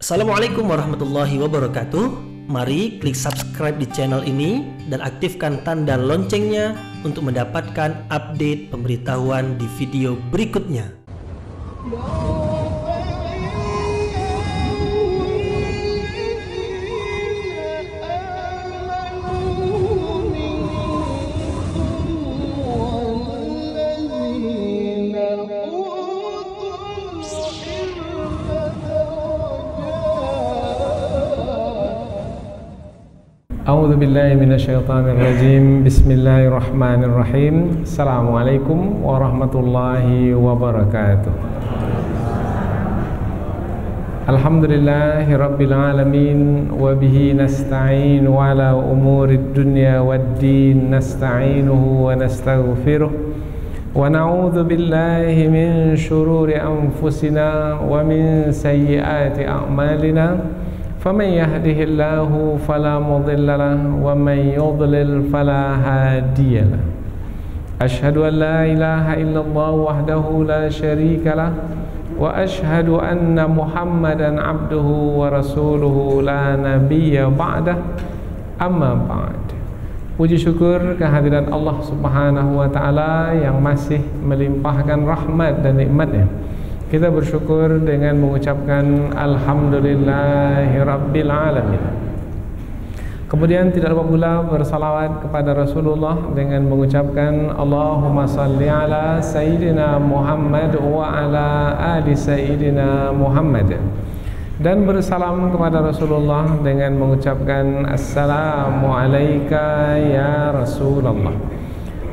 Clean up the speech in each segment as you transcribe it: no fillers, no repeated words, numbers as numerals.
Assalamualaikum warahmatullahi wabarakatuh. Mari klik subscribe di channel ini dan aktifkan tanda loncengnya untuk mendapatkan update pemberitahuan di video berikutnya. A'udzu billahi minasyaitonir rajim. Bismillahirrahmanirrahim. Assalamualaikum warahmatullahi wabarakatuh. Alhamdulillahi rabbil alamin wa bihi nasta'in wa ala umurid dunya waddin nasta'inuhu wa nastaghfiruh wa na'udzu billahi min shururi anfusina wa min sayyiati a'malina. فمن يهده الله فلا مضل له ومن يضلل فلا هادي له أشهد أن لا إله إلا الله وحده لا شريك له وأشهد أن محمدا عبده ورسوله لا نبي بعده أما بعد. Puji syukur kehadiran Allah Subhanahu wa taala yang masih melimpahkan rahmat dan nikmatnya. Kita bersyukur dengan mengucapkan Alhamdulillahi Rabbil Alamin. Kemudian tidak lupa pula bersalawat kepada Rasulullah dengan mengucapkan Allahumma salli ala Sayyidina Muhammad wa ala ali Sayyidina Muhammad. Dan bersalam kepada Rasulullah dengan mengucapkan Assalamu alayka ya Rasulullah.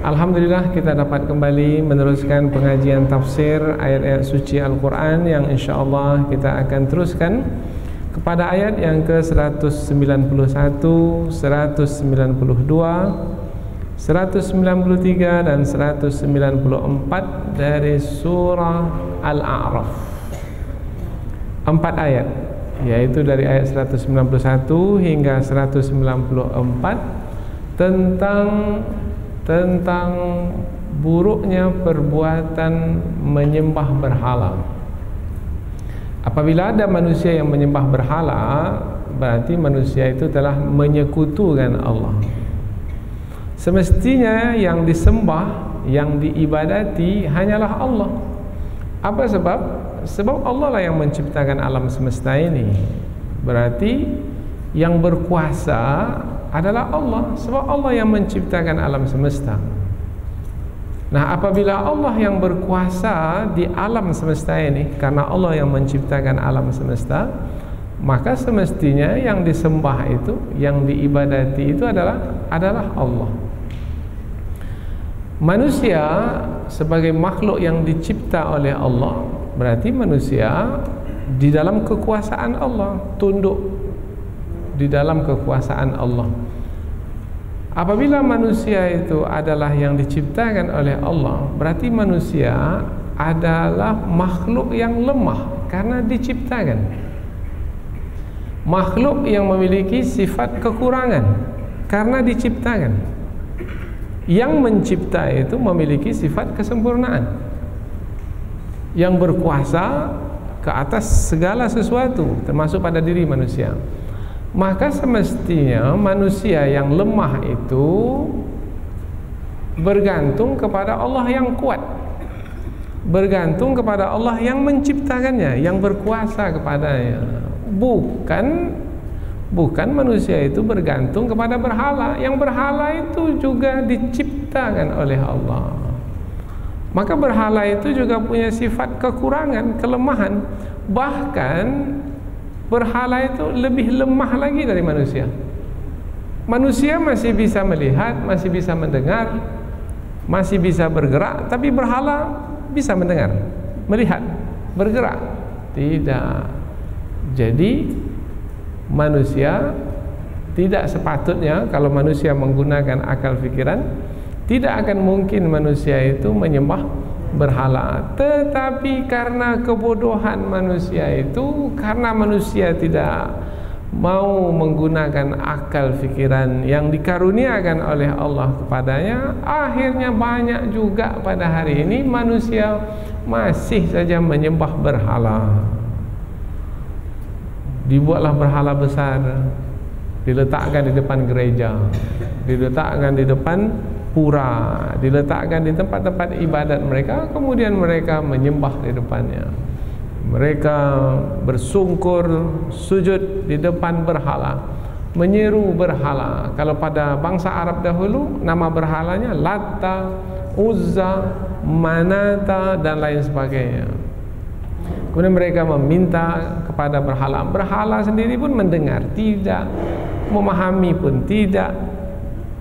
Alhamdulillah kita dapat kembali meneruskan pengajian tafsir ayat-ayat suci Al-Quran yang insyaAllah kita akan teruskan kepada ayat yang ke-191, 192, 193 dan 194 dari surah Al-A'raf. 4 ayat, yaitu dari ayat 191 hingga 194 tentang buruknya perbuatan menyembah berhala. Apabila ada manusia yang menyembah berhala, berarti manusia itu telah menyekutukan Allah. Semestinya yang disembah, yang diibadati hanyalah Allah. Apa sebab? Sebab Allah lah yang menciptakan alam semesta ini. Berarti yang berkuasa adalah Allah, sebab Allah yang menciptakan alam semesta. Nah, apabila Allah yang berkuasa di alam semesta ini, karena Allah yang menciptakan alam semesta, maka semestinya yang disembah itu, yang diibadati itu adalah Allah. Manusia sebagai makhluk yang dicipta oleh Allah, berarti manusia di dalam kekuasaan Allah, tunduk di dalam kekuasaan Allah. Apabila manusia itu adalah yang diciptakan oleh Allah, berarti manusia adalah makhluk yang lemah karena diciptakan. Makhluk yang memiliki sifat kekurangan karena diciptakan. Yang mencipta itu memiliki sifat kesempurnaan, yang berkuasa ke atas segala sesuatu, termasuk pada diri manusia. Maka semestinya manusia yang lemah itu bergantung kepada Allah yang kuat, bergantung kepada Allah yang menciptakannya, yang berkuasa kepadanya. Bukan manusia itu bergantung kepada berhala. Yang berhala itu juga diciptakan oleh Allah. Maka berhala itu juga punya sifat kekurangan, kelemahan. Bahkan berhala itu lebih lemah lagi dari manusia. Manusia masih bisa melihat, masih bisa mendengar, masih bisa bergerak, tapi berhala bisa mendengar, melihat, bergerak? Tidak. Jadi manusia tidak sepatutnya, kalau manusia menggunakan akal fikiran, tidak akan mungkin manusia itu menyembah berhala. Tetapi karena kebodohan manusia itu, karena manusia tidak mau menggunakan akal fikiran yang dikaruniakan oleh Allah kepadanya, akhirnya banyak juga pada hari ini manusia masih saja menyembah berhala. dibuatlah berhala besar, diletakkan di depan gereja, diletakkan di depan pura, diletakkan di tempat-tempat ibadat mereka, kemudian mereka menyembah di depannya. Mereka bersungkur, sujud di depan berhala, menyeru berhala. Kalau pada bangsa Arab dahulu, nama berhalanya Latta, Uzza, Manata dan lain sebagainya. Kemudian mereka meminta kepada berhala. Berhala sendiri pun mendengar tidak, memahami pun tidak,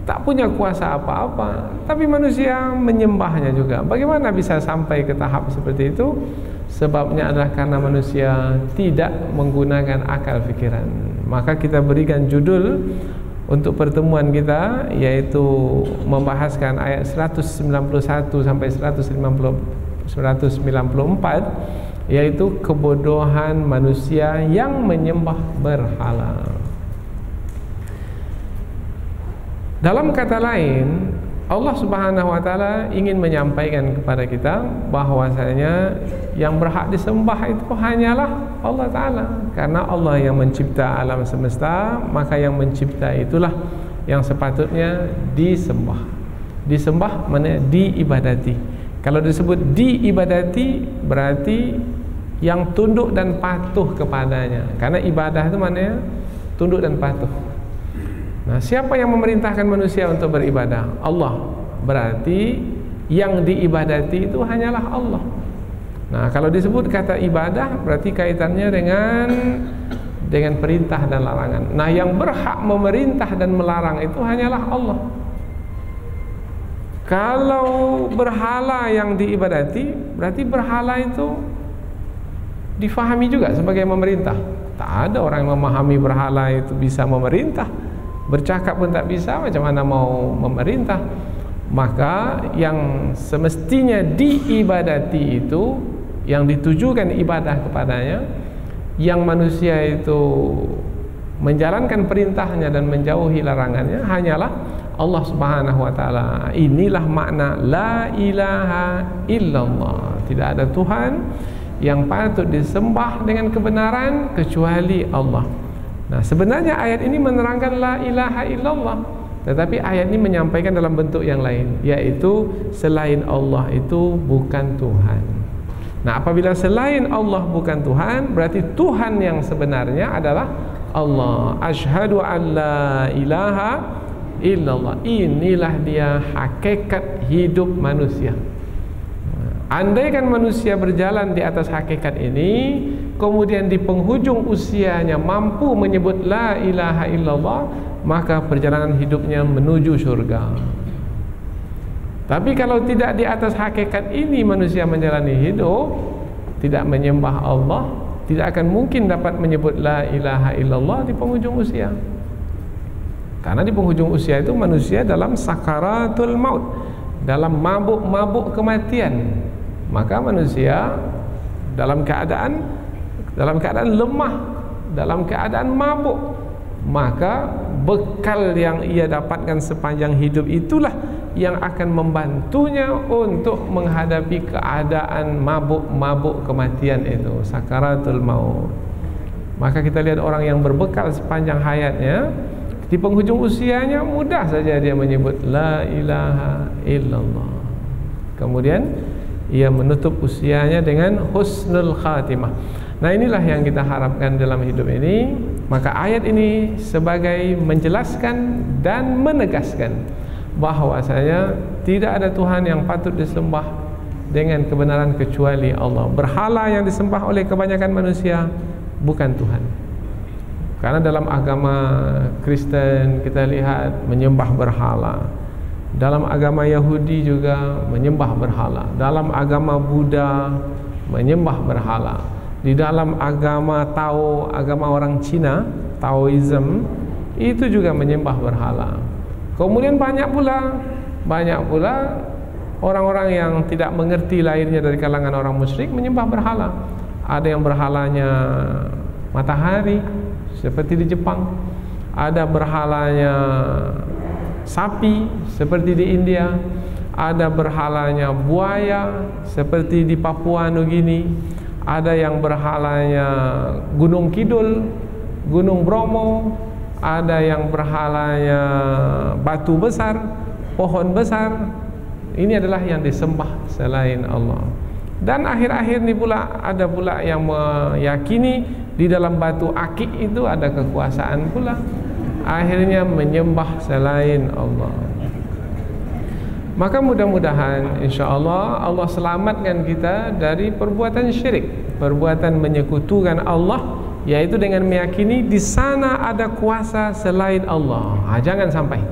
tak punya kuasa apa-apa, tapi manusia menyembahnya juga. Bagaimana bisa sampai ke tahap seperti itu? Sebabnya adalah karena manusia tidak menggunakan akal fikiran. Maka kita berikan judul untuk pertemuan kita, yaitu membahaskan ayat 191 sampai 194, yaitu kebodohan manusia yang menyembah berhala. Dalam kata lain, Allah Subhanahu wa taala ingin menyampaikan kepada kita bahwasanya yang berhak disembah itu hanyalah Allah taala. Karena Allah yang mencipta alam semesta, maka yang mencipta itulah yang sepatutnya disembah. Disembah mana? Diibadati. Kalau disebut diibadati berarti yang tunduk dan patuh kepadanya. Karena ibadah itu maknanya tunduk dan patuh. Nah, siapa yang memerintahkan manusia untuk beribadah? Allah. Berarti yang diibadati itu hanyalah Allah. Nah, kalau disebut kata ibadah berarti kaitannya dengan perintah dan larangan. Nah, yang berhak memerintah dan melarang itu hanyalah Allah. Kalau berhala yang diibadati, berarti berhala itu difahami juga sebagai memerintah. Tak ada orang yang memahami berhala itu bisa memerintah. Bercakap pun tak bisa, macam mana mau memerintah? Maka yang semestinya diibadati itu, yang ditujukan ibadah kepadanya, yang manusia itu menjalankan perintahnya dan menjauhi larangannya, hanyalah Allah Subhanahu wa taala. Inilah makna la ilaha illallah. Tidak ada Tuhan yang patut disembah dengan kebenaran kecuali Allah. Nah, sebenarnya ayat ini menerangkan la ilaha illallah, tetapi ayat ini menyampaikan dalam bentuk yang lain, yaitu selain Allah itu bukan Tuhan. Nah, apabila selain Allah bukan Tuhan, berarti Tuhan yang sebenarnya adalah Allah. Asyhadu an la ilaha illallah. Inilah dia hakikat hidup manusia. Andaikan manusia berjalan di atas hakikat ini, kemudian di penghujung usianya mampu menyebut la ilaha illallah, maka perjalanan hidupnya menuju surga. Tapi kalau tidak di atas hakikat ini manusia menjalani hidup, tidak menyembah Allah, tidak akan mungkin dapat menyebut la ilaha illallah di penghujung usia. Karena di penghujung usia itu manusia dalam sakaratul maut, dalam mabuk-mabuk kematian. Maka manusia dalam keadaan lemah, dalam keadaan mabuk, maka bekal yang ia dapatkan sepanjang hidup itulah yang akan membantunya untuk menghadapi keadaan mabuk-mabuk kematian itu, sakaratul maut. Maka kita lihat orang yang berbekal sepanjang hayatnya, di penghujung usianya mudah saja dia menyebut la ilaha illallah. Kemudian ia menutup usianya dengan husnul khatimah. Nah, inilah yang kita harapkan dalam hidup ini. Maka ayat ini sebagai menjelaskan dan menegaskan bahwasanya tidak ada Tuhan yang patut disembah dengan kebenaran kecuali Allah. Berhala yang disembah oleh kebanyakan manusia bukan Tuhan. Karena dalam agama Kristen kita lihat menyembah berhala. Dalam agama Yahudi juga menyembah berhala. Dalam agama Buddha menyembah berhala. Di dalam agama Tao, agama orang Cina, Taoism, itu juga menyembah berhala. Kemudian banyak pula orang-orang yang tidak mengerti lahirnya dari kalangan orang musyrik menyembah berhala. Ada yang berhalanya matahari seperti di Jepang, ada berhalanya sapi seperti di India, ada berhalanya buaya seperti di Papua Nugini, ada yang berhalanya Gunung Kidul Gunung Bromo, ada yang berhalanya batu besar, pohon besar. Ini adalah yang disembah selain Allah. Dan akhir-akhir ini pula ada pula yang meyakini di dalam batu akik itu ada kekuasaan pula. Akhirnya menyembah selain Allah. Maka mudah-mudahan insya-Allah Allah selamatkan kita dari perbuatan syirik, perbuatan menyekutukan Allah, yaitu dengan meyakini di sana ada kuasa selain Allah. Jangan sampai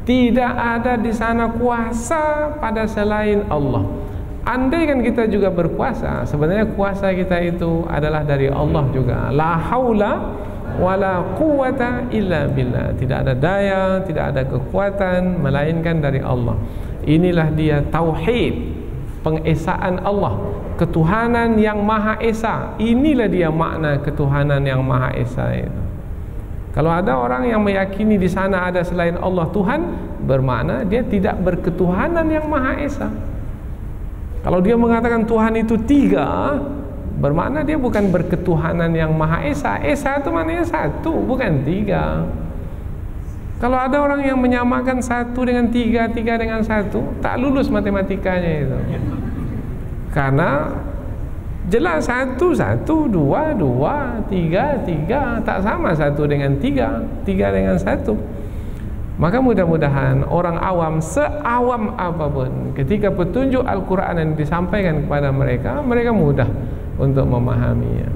tidak ada di sana kuasa pada selain Allah. Andai kan kita juga berkuasa, sebenarnya kuasa kita itu adalah dari Allah juga. La haula wala quwata illa billah. Tidak ada daya, tidak ada kekuatan melainkan dari Allah. Inilah dia tauhid, pengesaan Allah, ketuhanan yang Maha Esa. Inilah dia makna ketuhanan yang Maha Esa itu. Kalau ada orang yang meyakini di sana ada selain Allah Tuhan, bermakna dia tidak berketuhanan yang Maha Esa. Kalau dia mengatakan Tuhan itu tiga, bermakna dia bukan berketuhanan yang Maha Esa. Esa itu maknanya satu, bukan tiga. Kalau ada orang yang menyamakan satu dengan tiga, tiga dengan satu, tak lulus matematikanya itu. Karena jelas satu, satu, dua, dua, tiga, tiga, tak sama satu dengan tiga, tiga dengan satu. Maka mudah-mudahan orang awam, seawam apapun, ketika petunjuk Al-Quran yang disampaikan kepada mereka, mereka mudah untuk memahaminya.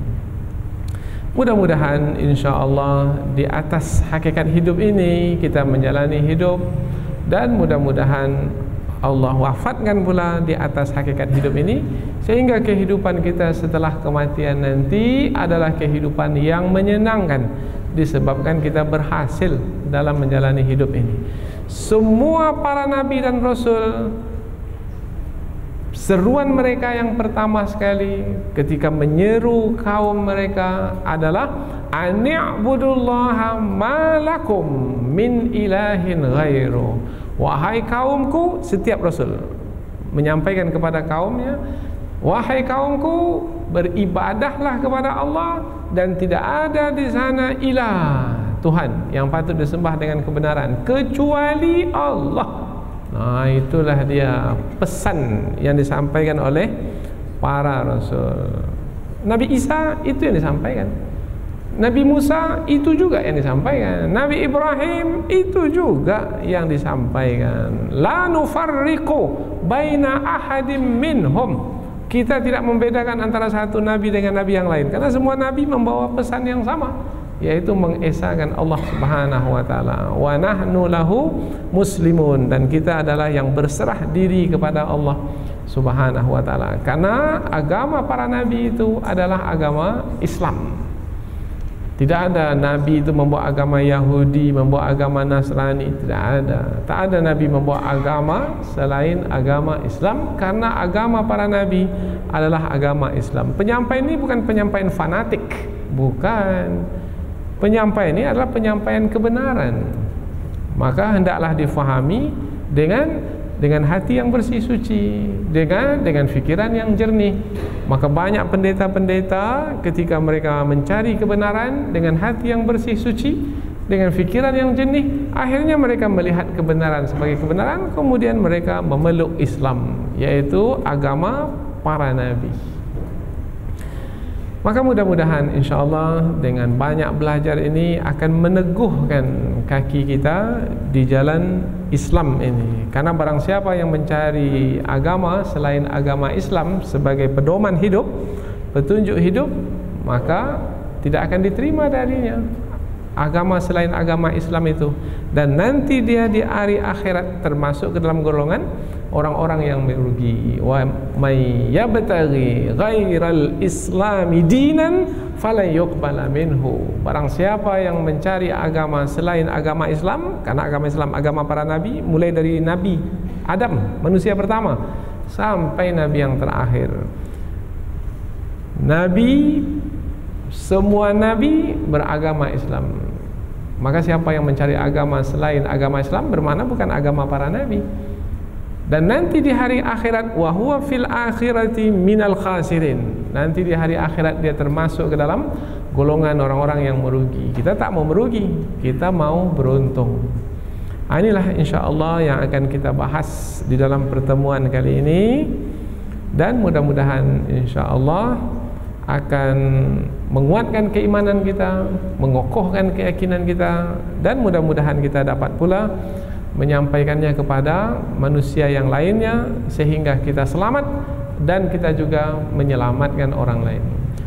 Mudah-mudahan insya Allah di atas hakikat hidup ini kita menjalani hidup, dan mudah-mudahan Allah wafatkan pula di atas hakikat hidup ini, sehingga kehidupan kita setelah kematian nanti adalah kehidupan yang menyenangkan, disebabkan kita berhasil dalam menjalani hidup ini. Semua para nabi dan rasul, seruan mereka yang pertama sekali ketika menyeru kaum mereka adalah ani'budullaha ma lakum min ilahin ghairu. Wahai kaumku, setiap rasul menyampaikan kepada kaumnya, wahai kaumku, beribadahlah kepada Allah dan tidak ada di sana ilah, Tuhan yang patut disembah dengan kebenaran kecuali Allah. Nah, itulah dia pesan yang disampaikan oleh para rasul. Nabi Isa itu yang disampaikan, Nabi Musa itu juga yang disampaikan, Nabi Ibrahim itu juga yang disampaikan. La nufarriqu baina ahadim minhum. Kita tidak membedakan antara satu nabi dengan nabi yang lain, karena semua nabi membawa pesan yang sama, yaitu mengesahkan Allah Subhanahu wa taala. Wa nahnu lahu muslimun, dan kita adalah yang berserah diri kepada Allah Subhanahu wa taala. Karena agama para nabi itu adalah agama Islam. Tidak ada nabi itu membawa agama Yahudi, membawa agama Nasrani, tidak ada. Tak ada nabi membawa agama selain agama Islam, karena agama para nabi adalah agama Islam. Penyampaian ini bukan penyampaian fanatik, bukan. Penyampaian ini adalah penyampaian kebenaran. Maka hendaklah difahami dengan hati yang bersih suci, dengan fikiran yang jernih. Maka banyak pendeta-pendeta ketika mereka mencari kebenaran dengan hati yang bersih suci, dengan fikiran yang jernih, akhirnya mereka melihat kebenaran sebagai kebenaran, kemudian mereka memeluk Islam, yaitu agama para nabi. Maka mudah-mudahan insyaAllah dengan banyak belajar ini akan meneguhkan kaki kita di jalan Islam ini. Karena barang siapa yang mencari agama selain agama Islam sebagai pedoman hidup, petunjuk hidup, maka tidak akan diterima darinya agama selain agama Islam itu. Dan nanti dia di hari akhirat termasuk ke dalam golongan orang-orang yang merugi. Wa may yabtaghi ghairal islami dinan falan yuqbala minhu. Barang siapa yang mencari agama selain agama Islam, karena agama Islam agama para nabi, mulai dari Nabi Adam, manusia pertama, sampai nabi yang terakhir. Nabi, semua nabi beragama Islam. Maka siapa yang mencari agama selain agama Islam, bermakna bukan agama para nabi. Dan nanti di hari akhirat, wa huwa fil akhirati minal khasirin. Nanti di hari akhirat dia termasuk ke dalam golongan orang-orang yang merugi. Kita tak mau merugi, kita mau beruntung. Inilah insya-Allah yang akan kita bahas di dalam pertemuan kali ini, dan mudah-mudahan insya-Allah akan menguatkan keimanan kita, mengokohkan keyakinan kita, dan mudah-mudahan kita dapat pula menyampaikannya kepada manusia yang lainnya sehingga kita selamat dan kita juga menyelamatkan orang lain.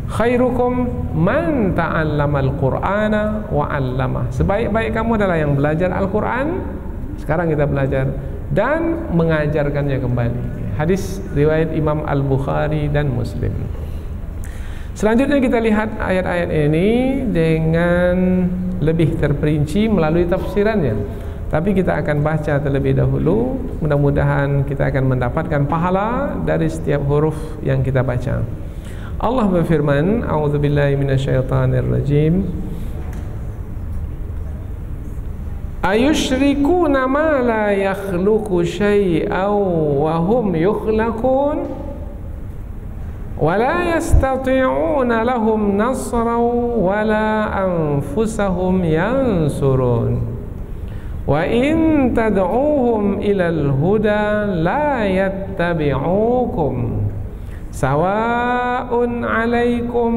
Khairukum man ta'allamal Qur'ana wa 'allamah. Sebaik-baik kamu adalah yang belajar Al-Qur'an, sekarang kita belajar, dan mengajarkannya kembali. Hadis riwayat Imam Al-Bukhari dan Muslim. Selanjutnya kita lihat ayat-ayat ini dengan lebih terperinci melalui tafsirannya. Tapi kita akan baca terlebih dahulu. Mudah-mudahan kita akan mendapatkan pahala dari setiap huruf yang kita baca. Allah berfirman, A'udzubillahi minasyaitonirrajim. Ayusyrikuna ma la yakhluqu syai'aw wa hum yukhlaqun ولا يستطيعون لهم نصرا ولا أنفسهم ينصرون وإن تدعوهم إلى الهدى لا يتبعوكم سواء عليكم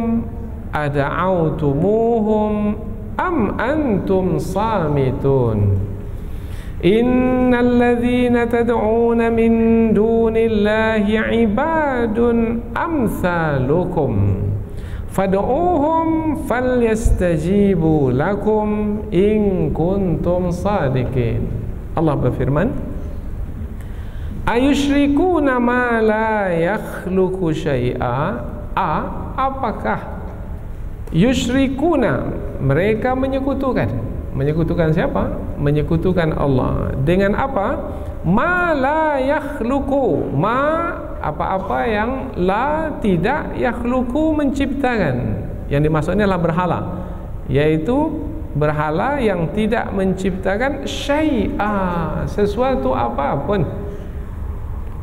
أدعوتموهم أم أنتم صامتون إن الذين تدعون من دون الله عباد أمثالكم فادعوهم فليستجيبوا لكم إن كنتم صادقين. Allah berfirman, Ayusyrikuna ma la yakhluqu syai'a. Apakah yusyrikuna, mereka menyekutukan siapa? Menyekutukan Allah. Dengan apa? Ma la yakhluqu. Ma apa-apa yang la tidak, yakhluqu menciptakan. Yang dimaksudnya adalah berhala, yaitu berhala yang tidak menciptakan syai'a, sesuatu apapun.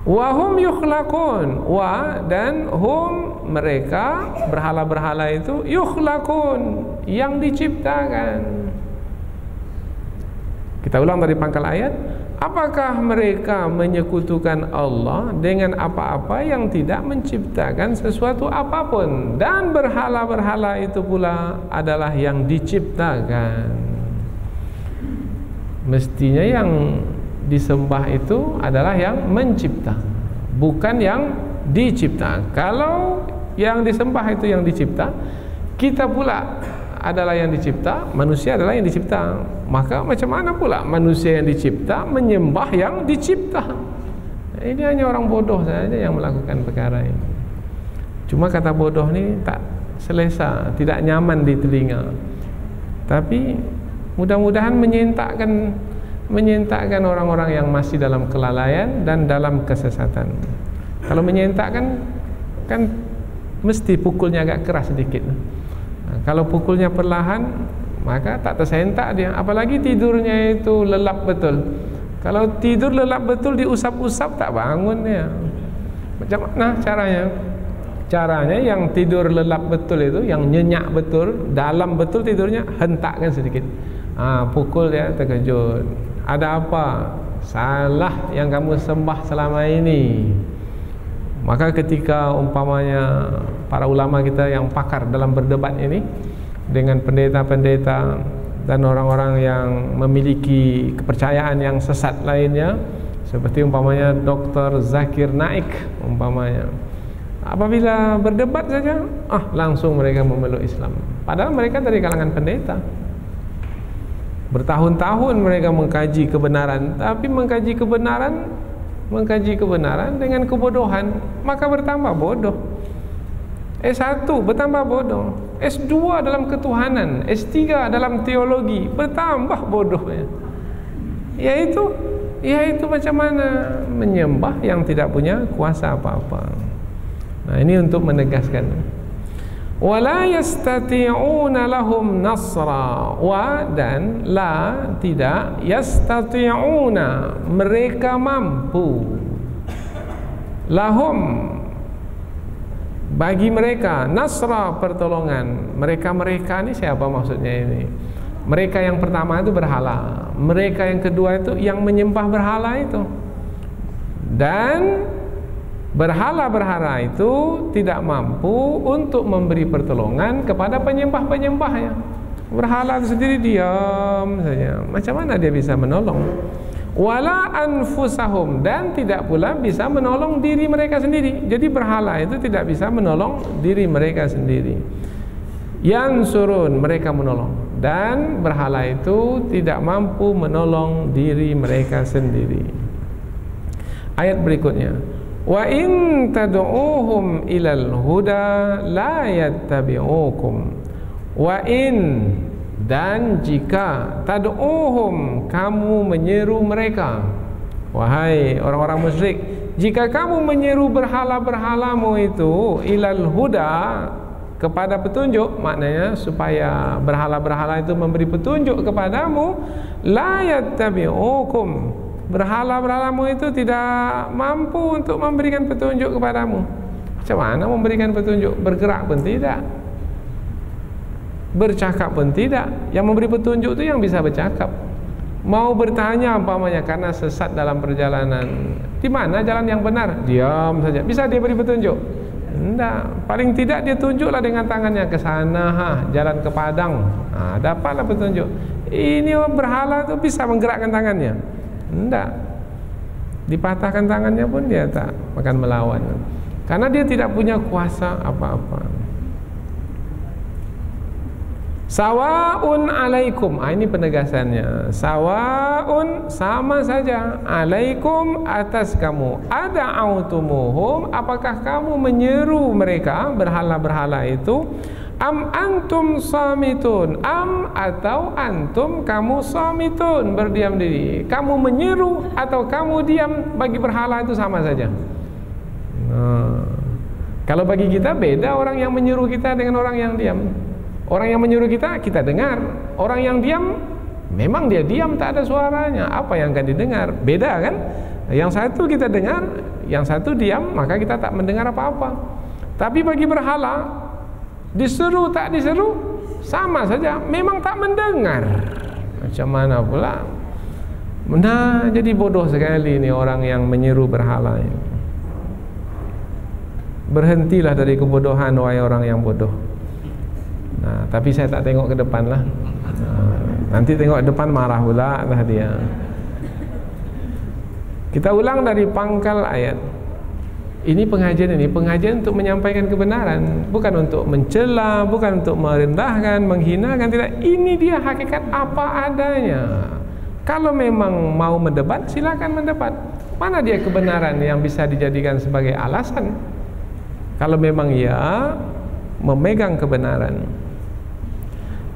Wa hum yukhlaqun. Wa dan hum, mereka, berhala-berhala itu, yukhlaqun, yang diciptakan. Kita ulang dari pangkal ayat. Apakah mereka menyekutukan Allah dengan apa-apa yang tidak menciptakan sesuatu apapun, dan berhala-berhala itu pula adalah yang diciptakan. Mestinya yang disembah itu adalah yang mencipta, bukan yang dicipta. Kalau yang disembah itu yang dicipta, kita pula adalah yang dicipta, manusia adalah yang dicipta. Maka macam mana pula manusia yang dicipta menyembah yang dicipta? Ini hanya orang bodoh saja yang melakukan perkara ini. Cuma kata bodoh ni tak selesa, tidak nyaman di telinga. Tapi mudah-mudahan menyentakkan orang-orang yang masih dalam kelalaian dan dalam kesesatan. Kalau menyentakkan kan mesti pukulnya agak keras sedikit. Kalau pukulnya perlahan, maka tak tersentak dia. Apalagi tidurnya itu lelap betul. Kalau tidur lelap betul, diusap-usap tak bangun dia. Macam mana caranya? Caranya yang tidur lelap betul itu, yang nyenyak betul, dalam betul tidurnya, hentakkan sedikit. Pukul dia, terkejut. Ada apa? Salah yang kamu sembah selama ini. Maka ketika umpamanya para ulama kita yang pakar dalam berdebat ini dengan pendeta-pendeta dan orang-orang yang memiliki kepercayaan yang sesat lainnya, seperti umpamanya Dr. Zakir Naik umpamanya, apabila berdebat saja langsung mereka memeluk Islam, padahal mereka dari kalangan pendeta. Bertahun-tahun mereka mengkaji kebenaran, tapi mengkaji kebenaran dengan kebodohan, maka bertambah bodoh. S1 bertambah bodoh, S2 dalam ketuhanan, S3 dalam teologi, bertambah bodohnya. Yaitu macam mana menyembah yang tidak punya kuasa apa-apa. Nah, ini untuk menegaskan. Wala yastati'una lahum nasra. Wa dan la tidak, yastati'una mereka mampu, lahum bagi mereka nasra, pertolongan. Mereka ini siapa maksudnya ini? Mereka yang pertama itu berhala, mereka yang kedua itu yang menyembah berhala itu. Dan berhala-berhala itu tidak mampu untuk memberi pertolongan kepada penyembah-penyembahnya. Berhala itu sendiri diam saja, macam mana dia bisa menolong? Wala anfusahum, dan tidak pula bisa menolong diri mereka sendiri. Jadi berhala itu tidak bisa menolong diri mereka sendiri. Yansurun, mereka menolong, dan berhala itu tidak mampu menolong diri mereka sendiri. Ayat berikutnya, wa in tad'uuhum ilal huda la yattabi'ukum. Wa in, dan jika, tad'uuhum, kamu menyeru mereka, wahai orang-orang musyrik, jika kamu menyeru berhala-berhalamu itu ilal huda, kepada petunjuk, maknanya supaya berhala-berhala itu memberi petunjuk kepadamu, la yattabi'ukum, berhala-berhalamu itu tidak mampu untuk memberikan petunjuk kepadamu. Macam mana memberikan petunjuk? Bergerak pun tidak, bercakap pun tidak. Yang memberi petunjuk itu yang bisa bercakap. Mau bertanya umpamanya karena sesat dalam perjalanan, di mana jalan yang benar? Diam saja. Bisa dia beri petunjuk? Tidak. Paling tidak dia tunjuklah dengan tangannya ke sana, jalan ke Padang. Dapatlah petunjuk. Ini berhala itu bisa menggerakkan tangannya? Tidak. Dipatahkan tangannya pun dia tak akan melawan, karena dia tidak punya kuasa apa-apa. Sawaun alaikum, ini penegasannya. Sawaun, sama saja, alaikum, atas kamu, ada'autumuhum, apakah kamu menyeru mereka berhala-berhala itu, am antum samitun, am atau antum kamu samitun, berdiam diri. Kamu menyeru atau kamu diam, bagi berhala itu sama saja. Kalau bagi kita beda orang yang menyeru kita dengan orang yang diam. Orang yang menyuruh kita, kita dengar. Orang yang diam, memang dia diam, tak ada suaranya. Apa yang akan didengar? Beda kan? Yang satu kita dengar, yang satu diam, maka kita tak mendengar apa-apa. Tapi bagi berhala, diseru tak diseru, sama saja, memang tak mendengar. Macam mana pula? Nah, jadi bodoh sekali ini orang yang menyeru berhala ini. Berhentilah dari kebodohan, wahai orang yang bodoh. Nah, tapi saya tak tengok ke depan lah. Nanti tengok ke depan marah pula lah dia. Kita ulang dari pangkal ayat. Ini pengajian untuk menyampaikan kebenaran, bukan untuk mencela, bukan untuk merendahkan, menghinakan, tidak. Ini dia hakikat apa adanya. Kalau memang mau mendebat, silakan mendebat. Mana dia kebenaran yang bisa dijadikan sebagai alasan? Kalau memang ia memegang kebenaran.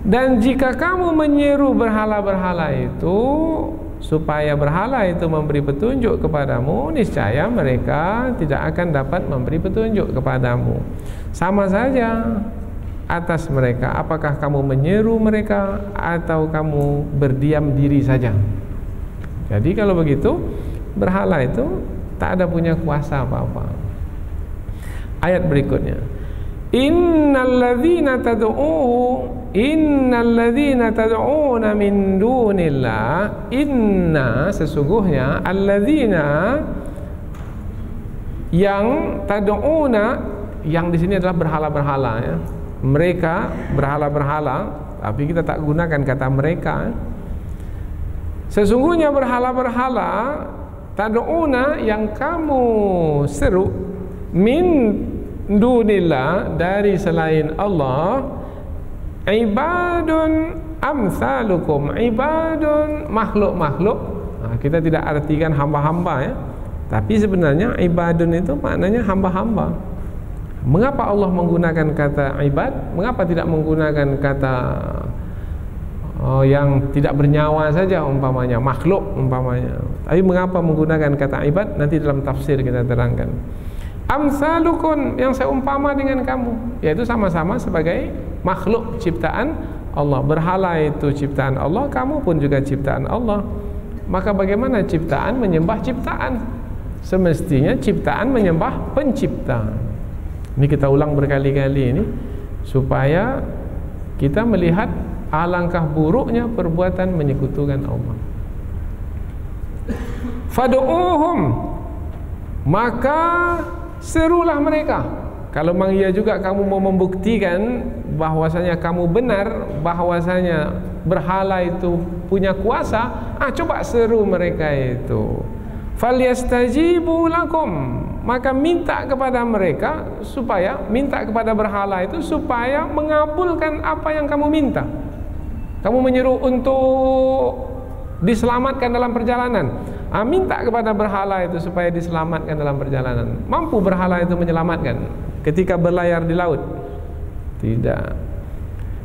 Dan jika kamu menyeru berhala-berhala itu supaya berhala itu memberi petunjuk kepadamu, niscaya mereka tidak akan dapat memberi petunjuk kepadamu. Sama saja atas mereka, apakah kamu menyeru mereka atau kamu berdiam diri saja. Jadi kalau begitu, berhala itu tak ada punya kuasa apa-apa. Ayat berikutnya, innalladzina tad'una min dunillah, inna, sesungguhnya, alladzina, yang, tad'una, yang di sini adalah berhala-berhala ya. Mereka berhala-berhala, tapi kita tak gunakan kata mereka. Sesungguhnya berhala-berhala, tad'una, yang kamu seru, min dunillah, dari selain Allah, ibadun amsalukum, ibadun, makhluk-makhluk. Kita tidak artikan hamba-hamba ya, tapi sebenarnya ibadun itu maknanya hamba-hamba. Mengapa Allah menggunakan kata ibad? Mengapa tidak menggunakan kata yang tidak bernyawa saja, umpamanya makhluk umpamanya? Tapi mengapa menggunakan kata ibad? Nanti dalam tafsir kita terangkan. Amsalukun, yang seumpama dengan kamu, yaitu sama-sama sebagai makhluk ciptaan Allah. Berhala itu ciptaan Allah, kamu pun juga ciptaan Allah. Maka bagaimana ciptaan menyembah ciptaan? Semestinya ciptaan menyembah pencipta. Ini kita ulang berkali-kali ini supaya kita melihat alangkah buruknya perbuatan menyekutukan Allah. Fad'uuhum, maka serulah mereka. Kalau memang iya juga kamu mau membuktikan bahwasanya kamu benar, bahwasanya berhala itu punya kuasa, coba seru mereka itu. Falyastajibu lakum, maka minta kepada mereka supaya, minta kepada berhala itu supaya mengabulkan apa yang kamu minta. Kamu menyeru untuk diselamatkan dalam perjalanan, minta kepada berhala itu supaya diselamatkan dalam perjalanan. Mampu berhala itu menyelamatkan ketika berlayar di laut? Tidak.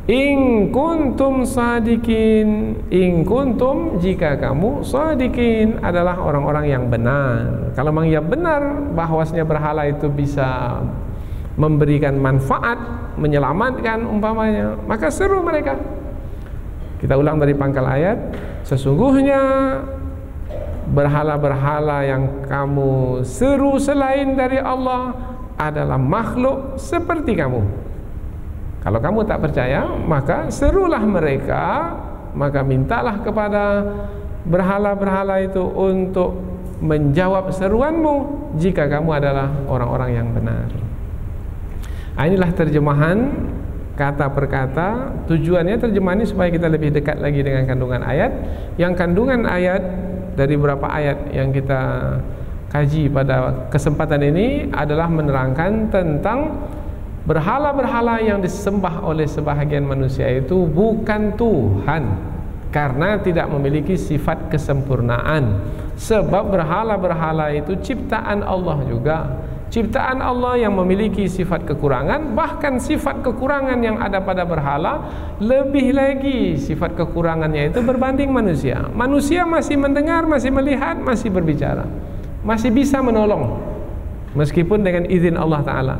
In kuntum sadikin, in kuntum, jika kamu sadikin, adalah orang-orang yang benar. Kalau memang ia benar bahwasanya berhala itu bisa memberikan manfaat, menyelamatkan umpamanya, maka seru mereka. Kita ulang dari pangkal ayat. Sesungguhnya berhala-berhala yang kamu seru selain dari Allah adalah makhluk seperti kamu. Kalau kamu tak percaya, maka serulah mereka, maka mintalah kepada berhala-berhala itu untuk menjawab seruanmu jika kamu adalah orang-orang yang benar. Inilah terjemahan kata per kata. Tujuannya terjemahan ini supaya kita lebih dekat lagi dengan kandungan ayat. Yang kandungan ayat dari beberapa ayat yang kita kaji pada kesempatan ini adalah menerangkan tentang berhala-berhala yang disembah oleh sebahagian manusia itu bukan Tuhan, karena tidak memiliki sifat kesempurnaan. Sebab berhala-berhala itu ciptaan Allah juga, ciptaan Allah yang memiliki sifat kekurangan. Bahkan sifat kekurangan yang ada pada berhala lebih lagi sifat kekurangannya itu berbanding manusia. Manusia masih mendengar, masih melihat, masih berbicara, masih bisa menolong meskipun dengan izin Allah Ta'ala.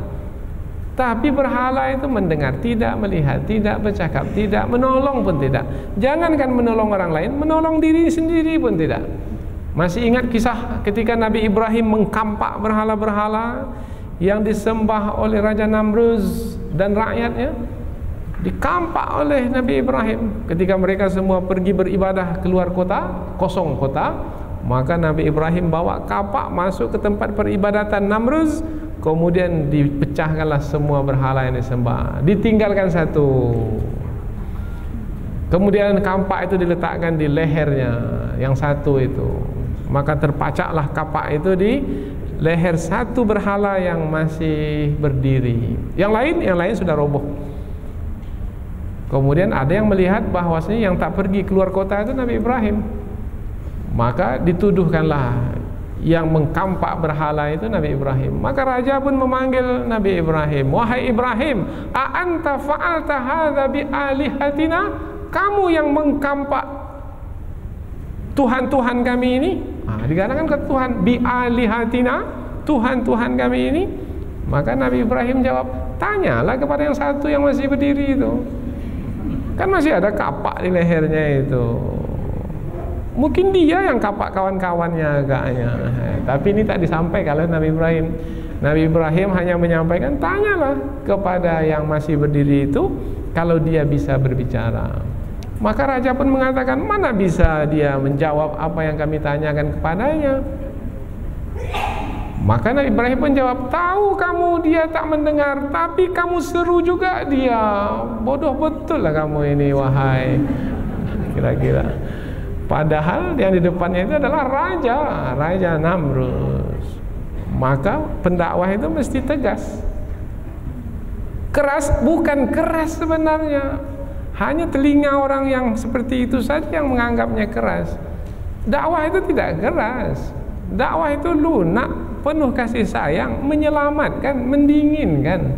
Tapi berhala itu mendengar, tidak melihat, tidak bercakap, tidak menolong pun tidak. Jangankan menolong orang lain, menolong diri sendiri pun tidak. Masih ingat kisah ketika Nabi Ibrahim mengkampak berhala-berhala yang disembah oleh Raja Namruz dan rakyatnya? Dikampak oleh Nabi Ibrahim ketika mereka semua pergi beribadah keluar kota, kosong kota. Maka Nabi Ibrahim bawa kapak masuk ke tempat peribadatan Namruz. Kemudian dipecahkanlah semua berhala yang disembah, ditinggalkan satu. Kemudian kampak itu diletakkan di lehernya yang satu itu. Maka terpacaklah kapak itu di leher satu berhala yang masih berdiri. Yang lain sudah roboh. Kemudian ada yang melihat bahwasanya yang tak pergi keluar kota itu Nabi Ibrahim. Maka dituduhkanlah yang mengkampak berhala itu Nabi Ibrahim. Maka raja pun memanggil Nabi Ibrahim, wahai Ibrahim, a anta fa'alta hadza bi alihatina, kamu yang mengkampak Tuhan-Tuhan kami ini. Dikatakan ke Tuhan, bi alihatina, Tuhan-Tuhan kami ini. Maka Nabi Ibrahim jawab, tanyalah kepada yang satu yang masih berdiri itu, kan masih ada kapak di lehernya itu. Mungkin dia yang kapak kawan-kawannya agaknya. Tapi ini tak disampaikan oleh Nabi Ibrahim. Nabi Ibrahim hanya menyampaikan, tanyalah kepada yang masih berdiri itu kalau dia bisa berbicara. Maka raja pun mengatakan, mana bisa dia menjawab apa yang kami tanyakan kepadanya. Maka Nabi Ibrahim pun jawab, tahu kamu dia tak mendengar, tapi kamu seru juga dia. Bodoh betul lah kamu ini, wahai. Kira-kira. Padahal yang di depannya itu adalah Raja Namruz. Maka pendakwah itu mesti tegas. Keras bukan keras sebenarnya. Hanya telinga orang yang seperti itu saja yang menganggapnya keras. Dakwah itu tidak keras. Dakwah itu lunak, penuh kasih sayang, menyelamatkan, mendinginkan.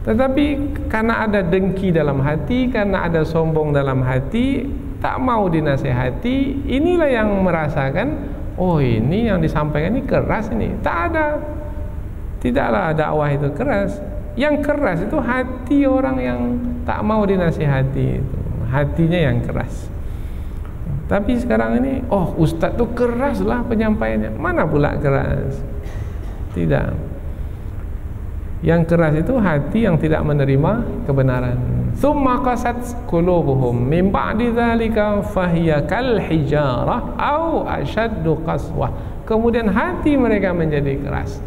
Tetapi karena ada dengki dalam hati, karena ada sombong dalam hati, tak mau dinasehati, inilah yang merasakan, oh ini yang disampaikan ini keras ini. Tak ada. Tidaklah dakwah itu keras. Yang keras itu hati orang yang tak mau dinasehati itu. Hatinya yang keras. Tapi sekarang ini, oh ustaz tuh keras lah penyampaiannya. Mana pula keras? Tidak. Yang keras itu hati yang tidak menerima kebenaran. Tsumma qasat qulubuhum min ba'di dzalika fahiya kal hijarah au ashaddu qaswah. Kemudian hati mereka menjadi keras,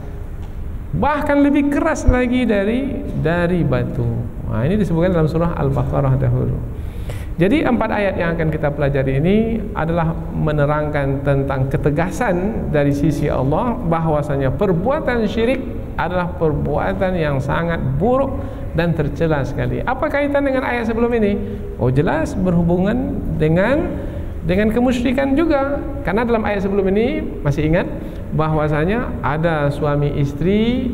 bahkan lebih keras lagi dari batu. Nah, ini disebutkan dalam surah Al-Baqarah dahulu. Jadi 4 ayat yang akan kita pelajari ini adalah menerangkan tentang ketegasan dari sisi Allah bahwasanya perbuatan syirik adalah perbuatan yang sangat buruk dan tercela sekali. Apa kaitan dengan ayat sebelum ini? Oh, jelas berhubungan dengan kemusyrikan juga. Karena dalam ayat sebelum ini masih ingat bahwasanya ada suami istri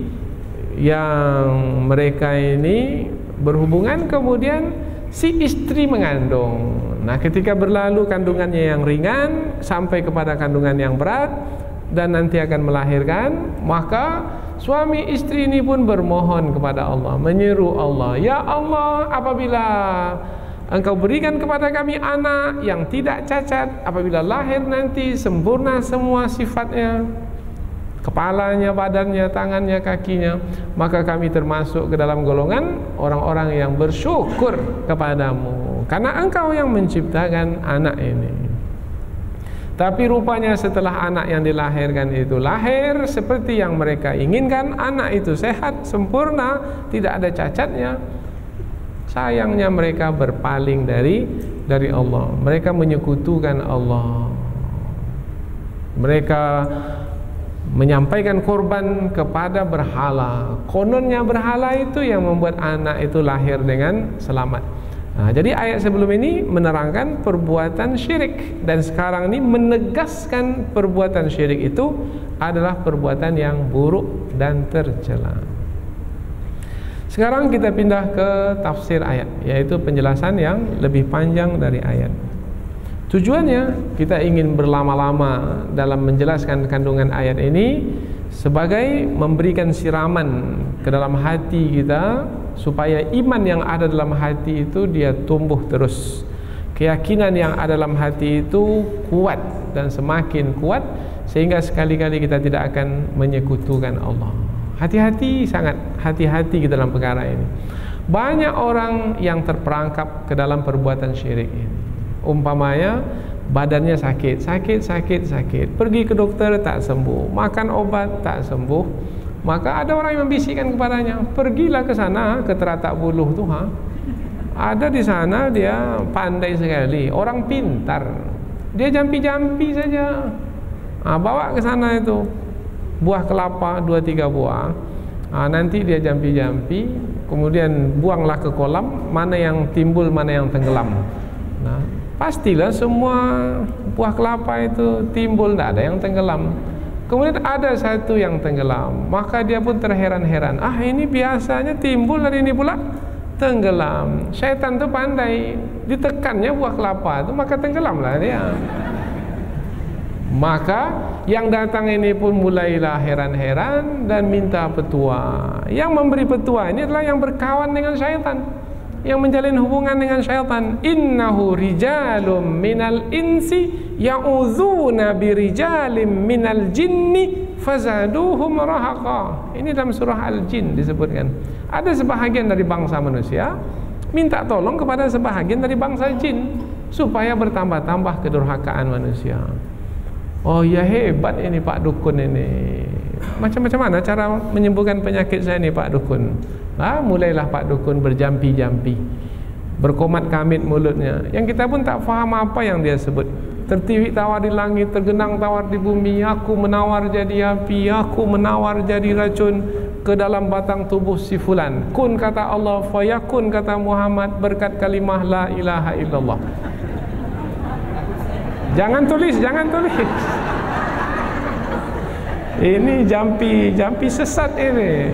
yang mereka ini berhubungan, kemudian si istri mengandung. Nah, ketika berlalu kandungannya yang ringan sampai kepada kandungan yang berat dan nanti akan melahirkan, maka suami istri ini pun bermohon kepada Allah, menyeru Allah, "Ya Allah, apabila Engkau berikan kepada kami anak yang tidak cacat, apabila lahir nanti sempurna semua sifatnya, kepalanya, badannya, tangannya, kakinya, maka kami termasuk ke dalam golongan orang-orang yang bersyukur kepadamu karena Engkau yang menciptakan anak ini." Tapi rupanya setelah anak yang dilahirkan itu lahir seperti yang mereka inginkan, anak itu sehat, sempurna, tidak ada cacatnya, sayangnya mereka berpaling dari Allah. Mereka menyekutukan Allah. Mereka menyampaikan korban kepada berhala. Kononnya berhala itu yang membuat anak itu lahir dengan selamat. Nah, jadi ayat sebelum ini menerangkan perbuatan syirik, dan sekarang ini menegaskan perbuatan syirik itu adalah perbuatan yang buruk dan tercela. Sekarang kita pindah ke tafsir ayat, yaitu penjelasan yang lebih panjang dari ayat. Tujuannya kita ingin berlama-lama dalam menjelaskan kandungan ayat ini sebagai memberikan siraman ke dalam hati kita supaya iman yang ada dalam hati itu dia tumbuh terus. Keyakinan yang ada dalam hati itu kuat dan semakin kuat sehingga sekali-kali kita tidak akan menyekutukan Allah. Hati-hati, sangat hati-hati kita dalam perkara ini. Banyak orang yang terperangkap ke dalam perbuatan syirik ini. Umpamanya badannya sakit, pergi ke dokter tak sembuh, makan obat tak sembuh, maka ada orang yang membisikkan kepadanya, pergilah ke sana, ke Teratak Buluh tuh, ada di sana dia pandai sekali, orang pintar, dia jampi-jampi saja, bawa ke sana itu buah kelapa 2-3 buah, nanti dia jampi-jampi, kemudian buanglah ke kolam, mana yang timbul, mana yang tenggelam. Nah, pastilah semua buah kelapa itu timbul, tidak ada yang tenggelam. Kemudian ada satu yang tenggelam, maka dia pun terheran-heran, ini biasanya timbul, hari ini pula tenggelam. Syaitan itu pandai, ditekannya buah kelapa itu maka tenggelamlah dia. Maka yang datang ini pun mulailah heran-heran dan minta petua. Yang memberi petua ini adalah yang berkawan dengan syaitan, yang menjalin hubungan dengan syaitan. Innahu rijalum minal insi ya'udzuna birijalim minal jinni fazaduhum rahaqa. Ini dalam surah Al-Jin disebutkan. Ada sebahagian dari bangsa manusia minta tolong kepada sebahagian dari bangsa jin supaya bertambah-tambah kedurhakaan manusia. Oh ya, hebat ini Pak Dukun ini. Macam-macam mana cara menyembuhkan penyakit saya ini Pak Dukun? Mulailah Pak Dukun berjampi-jampi, berkomat kamit mulutnya, yang kita pun tak faham apa yang dia sebut. Tertiwi tawar di langit, tergenang tawar di bumi, aku menawar jadi api, aku menawar jadi racun ke dalam batang tubuh si fulan. Kun kata Allah, fayakun kata Muhammad, berkat kalimah la ilaha illallah. Jangan tulis, jangan tulis. Ini jampi sesat ini.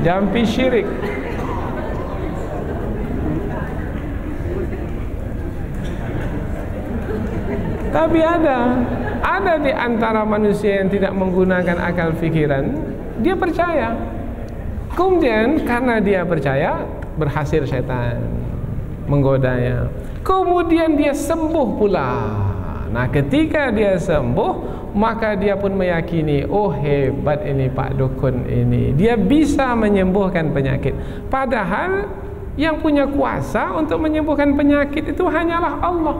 Jampi syirik. Tapi ada di antara manusia yang tidak menggunakan akal fikiran, dia percaya. Kemudian karena dia percaya, berhasil setan menggodanya. Kemudian dia sembuh pula. Nah, ketika dia sembuh, maka dia pun meyakini, oh hebat ini Pak Dukun ini, dia bisa menyembuhkan penyakit. Padahal yang punya kuasa untuk menyembuhkan penyakit itu hanyalah Allah.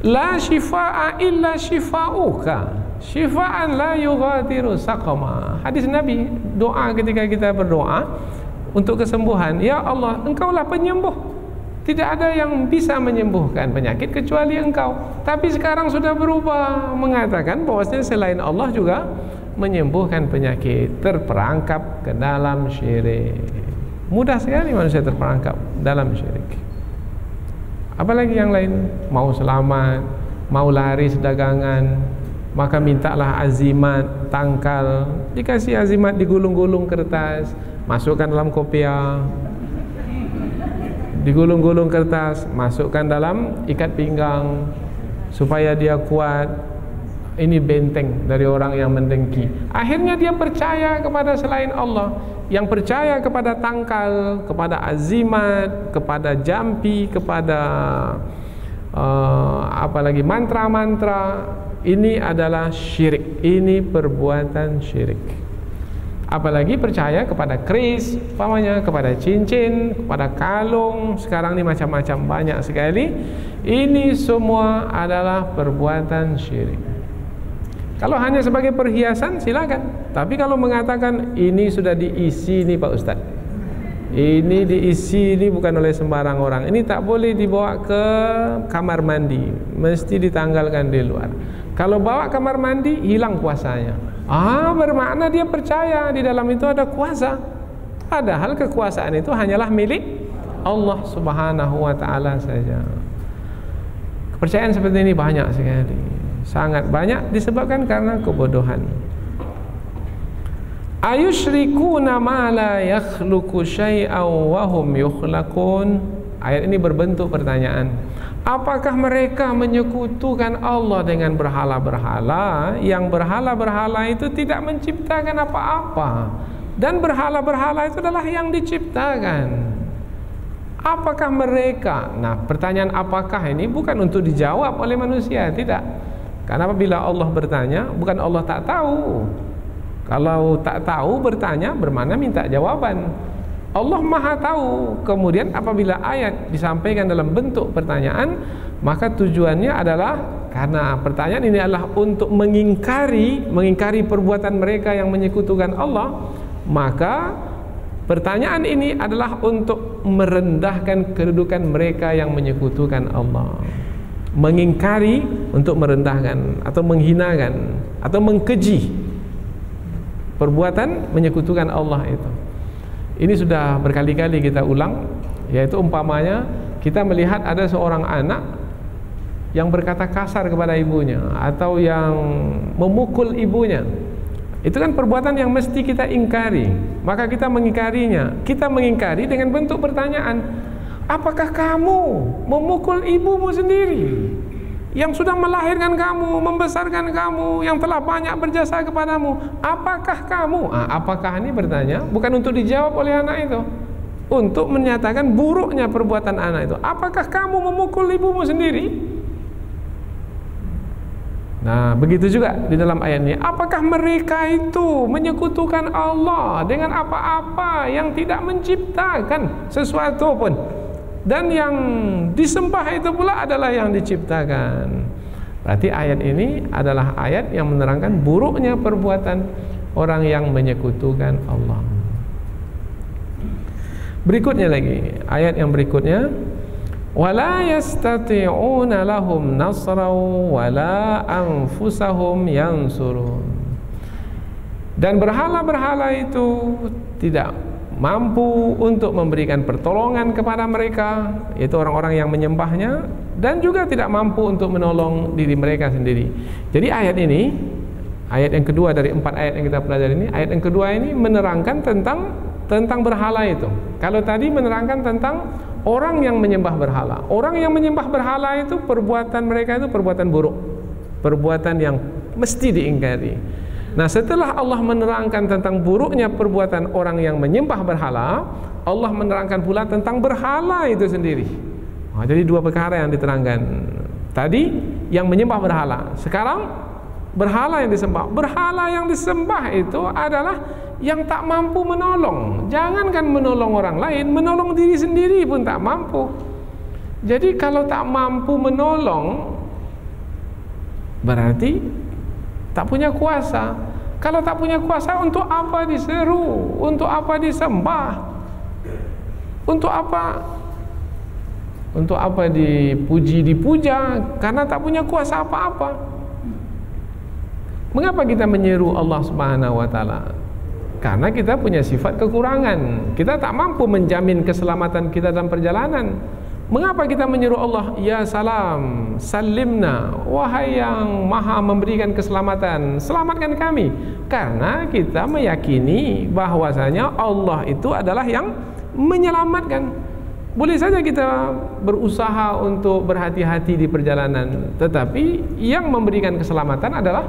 La shifaa illa shifauka, shifaan la yughadiru saqama. Hadis Nabi, doa ketika kita berdoa untuk kesembuhan, ya Allah, Engkaulah penyembuh, tidak ada yang bisa menyembuhkan penyakit kecuali Engkau. Tapi sekarang sudah berubah, mengatakan bahwasanya selain Allah juga menyembuhkan penyakit, terperangkap ke dalam syirik. Mudah sekali manusia terperangkap dalam syirik. Apalagi yang lain, mau selamat, mau laris dagangan, maka mintalah azimat, tangkal, dikasih azimat, digulung-gulung kertas, masukkan dalam kopiah, digulung-gulung kertas, masukkan dalam ikat pinggang supaya dia kuat. Ini benteng dari orang yang mendengki. Akhirnya dia percaya kepada selain Allah. Yang percaya kepada tangkal, kepada azimat, kepada jampi, kepada apalagi mantra-mantra, ini adalah syirik. Ini perbuatan syirik. Apalagi percaya kepada keris, umpamanya kepada cincin, kepada kalung, sekarang ini macam-macam, banyak sekali. Ini semua adalah perbuatan syirik. Kalau hanya sebagai perhiasan silakan, tapi kalau mengatakan ini sudah diisi nih Pak Ustadz, ini diisi, ini bukan oleh sembarang orang, ini tak boleh dibawa ke kamar mandi, mesti ditanggalkan di luar. Kalau bawa kamar mandi hilang kuasanya. Bermakna dia percaya di dalam itu ada kuasa, padahal kekuasaan itu hanyalah milik Allah Subhanahu wa ta'ala saja. Kepercayaan seperti ini banyak sekali, sangat banyak, disebabkan karena kebodohan. Ayusyrikuna ma la yakhluqu syai'aw wa hum yukhlaqun. Ayat ini berbentuk pertanyaan. Apakah mereka menyekutukan Allah dengan berhala-berhala, yang berhala-berhala itu tidak menciptakan apa-apa, dan berhala-berhala itu adalah yang diciptakan? Apakah mereka? Nah, pertanyaan apakah ini bukan untuk dijawab oleh manusia, tidak. Karena apabila Allah bertanya, bukan Allah tak tahu. Kalau tak tahu bertanya, bermakna minta jawaban. Allah Maha tahu. Kemudian apabila ayat disampaikan dalam bentuk pertanyaan, maka tujuannya adalah karena pertanyaan ini adalah untuk mengingkari perbuatan mereka yang menyekutukan Allah, maka pertanyaan ini adalah untuk merendahkan kedudukan mereka yang menyekutukan Allah. Mengingkari untuk merendahkan atau menghinakan atau mengkeji perbuatan menyekutukan Allah itu. Ini sudah berkali-kali kita ulang, yaitu umpamanya kita melihat ada seorang anak yang berkata kasar kepada ibunya atau yang memukul ibunya. Itu kan perbuatan yang mesti kita ingkari, maka kita mengingkarinya. Kita mengingkari dengan bentuk pertanyaan, apakah kamu memukul ibumu sendiri yang sudah melahirkan kamu, membesarkan kamu, yang telah banyak berjasa kepadamu? Apakah kamu? Apakah ini bertanya bukan untuk dijawab oleh anak itu, untuk menyatakan buruknya perbuatan anak itu. Apakah kamu memukul ibumu sendiri? Nah, begitu juga di dalam ayat ini. Apakah mereka itu menyekutukan Allah dengan apa-apa yang tidak menciptakan sesuatu pun, dan yang disembah itu pula adalah yang diciptakan? Berarti ayat ini adalah ayat yang menerangkan buruknya perbuatan orang yang menyekutukan Allah. Berikutnya lagi, ayat yang berikutnya, wala yastati'una lahum nasraw wala anfusahum yansurun. Dan berhala-berhala itu tidak mampu untuk memberikan pertolongan kepada mereka, yaitu orang-orang yang menyembahnya, dan juga tidak mampu untuk menolong diri mereka sendiri. Jadi ayat ini, ayat yang kedua dari 4 ayat yang kita pelajari ini, ayat yang kedua ini menerangkan tentang berhala itu. Kalau tadi menerangkan tentang orang yang menyembah berhala. Orang yang menyembah berhala itu perbuatan mereka itu perbuatan buruk, perbuatan yang mesti diingkari. Nah, setelah Allah menerangkan tentang buruknya perbuatan orang yang menyembah berhala, Allah menerangkan pula tentang berhala itu sendiri. Jadi dua perkara yang diterangkan. Tadi yang menyembah berhala. Sekarang berhala yang disembah. Berhala yang disembah itu adalah yang tak mampu menolong. Jangankan menolong orang lain, menolong diri sendiri pun tak mampu. Jadi kalau tak mampu menolong, berarti tak punya kuasa. Kalau tak punya kuasa, untuk apa diseru? Untuk apa disembah? Untuk apa? Untuk apa dipuji, dipuja? Karena tak punya kuasa apa-apa. Mengapa kita menyeru Allah Subhanahu wa taala? Karena kita punya sifat kekurangan. Kita tak mampu menjamin keselamatan kita dalam perjalanan. Mengapa kita menyeru Allah, ya salam, salimna, wahai yang maha memberikan keselamatan, selamatkan kami? Karena kita meyakini bahwasanya Allah itu adalah yang menyelamatkan. Boleh saja kita berusaha untuk berhati-hati di perjalanan, tetapi yang memberikan keselamatan adalah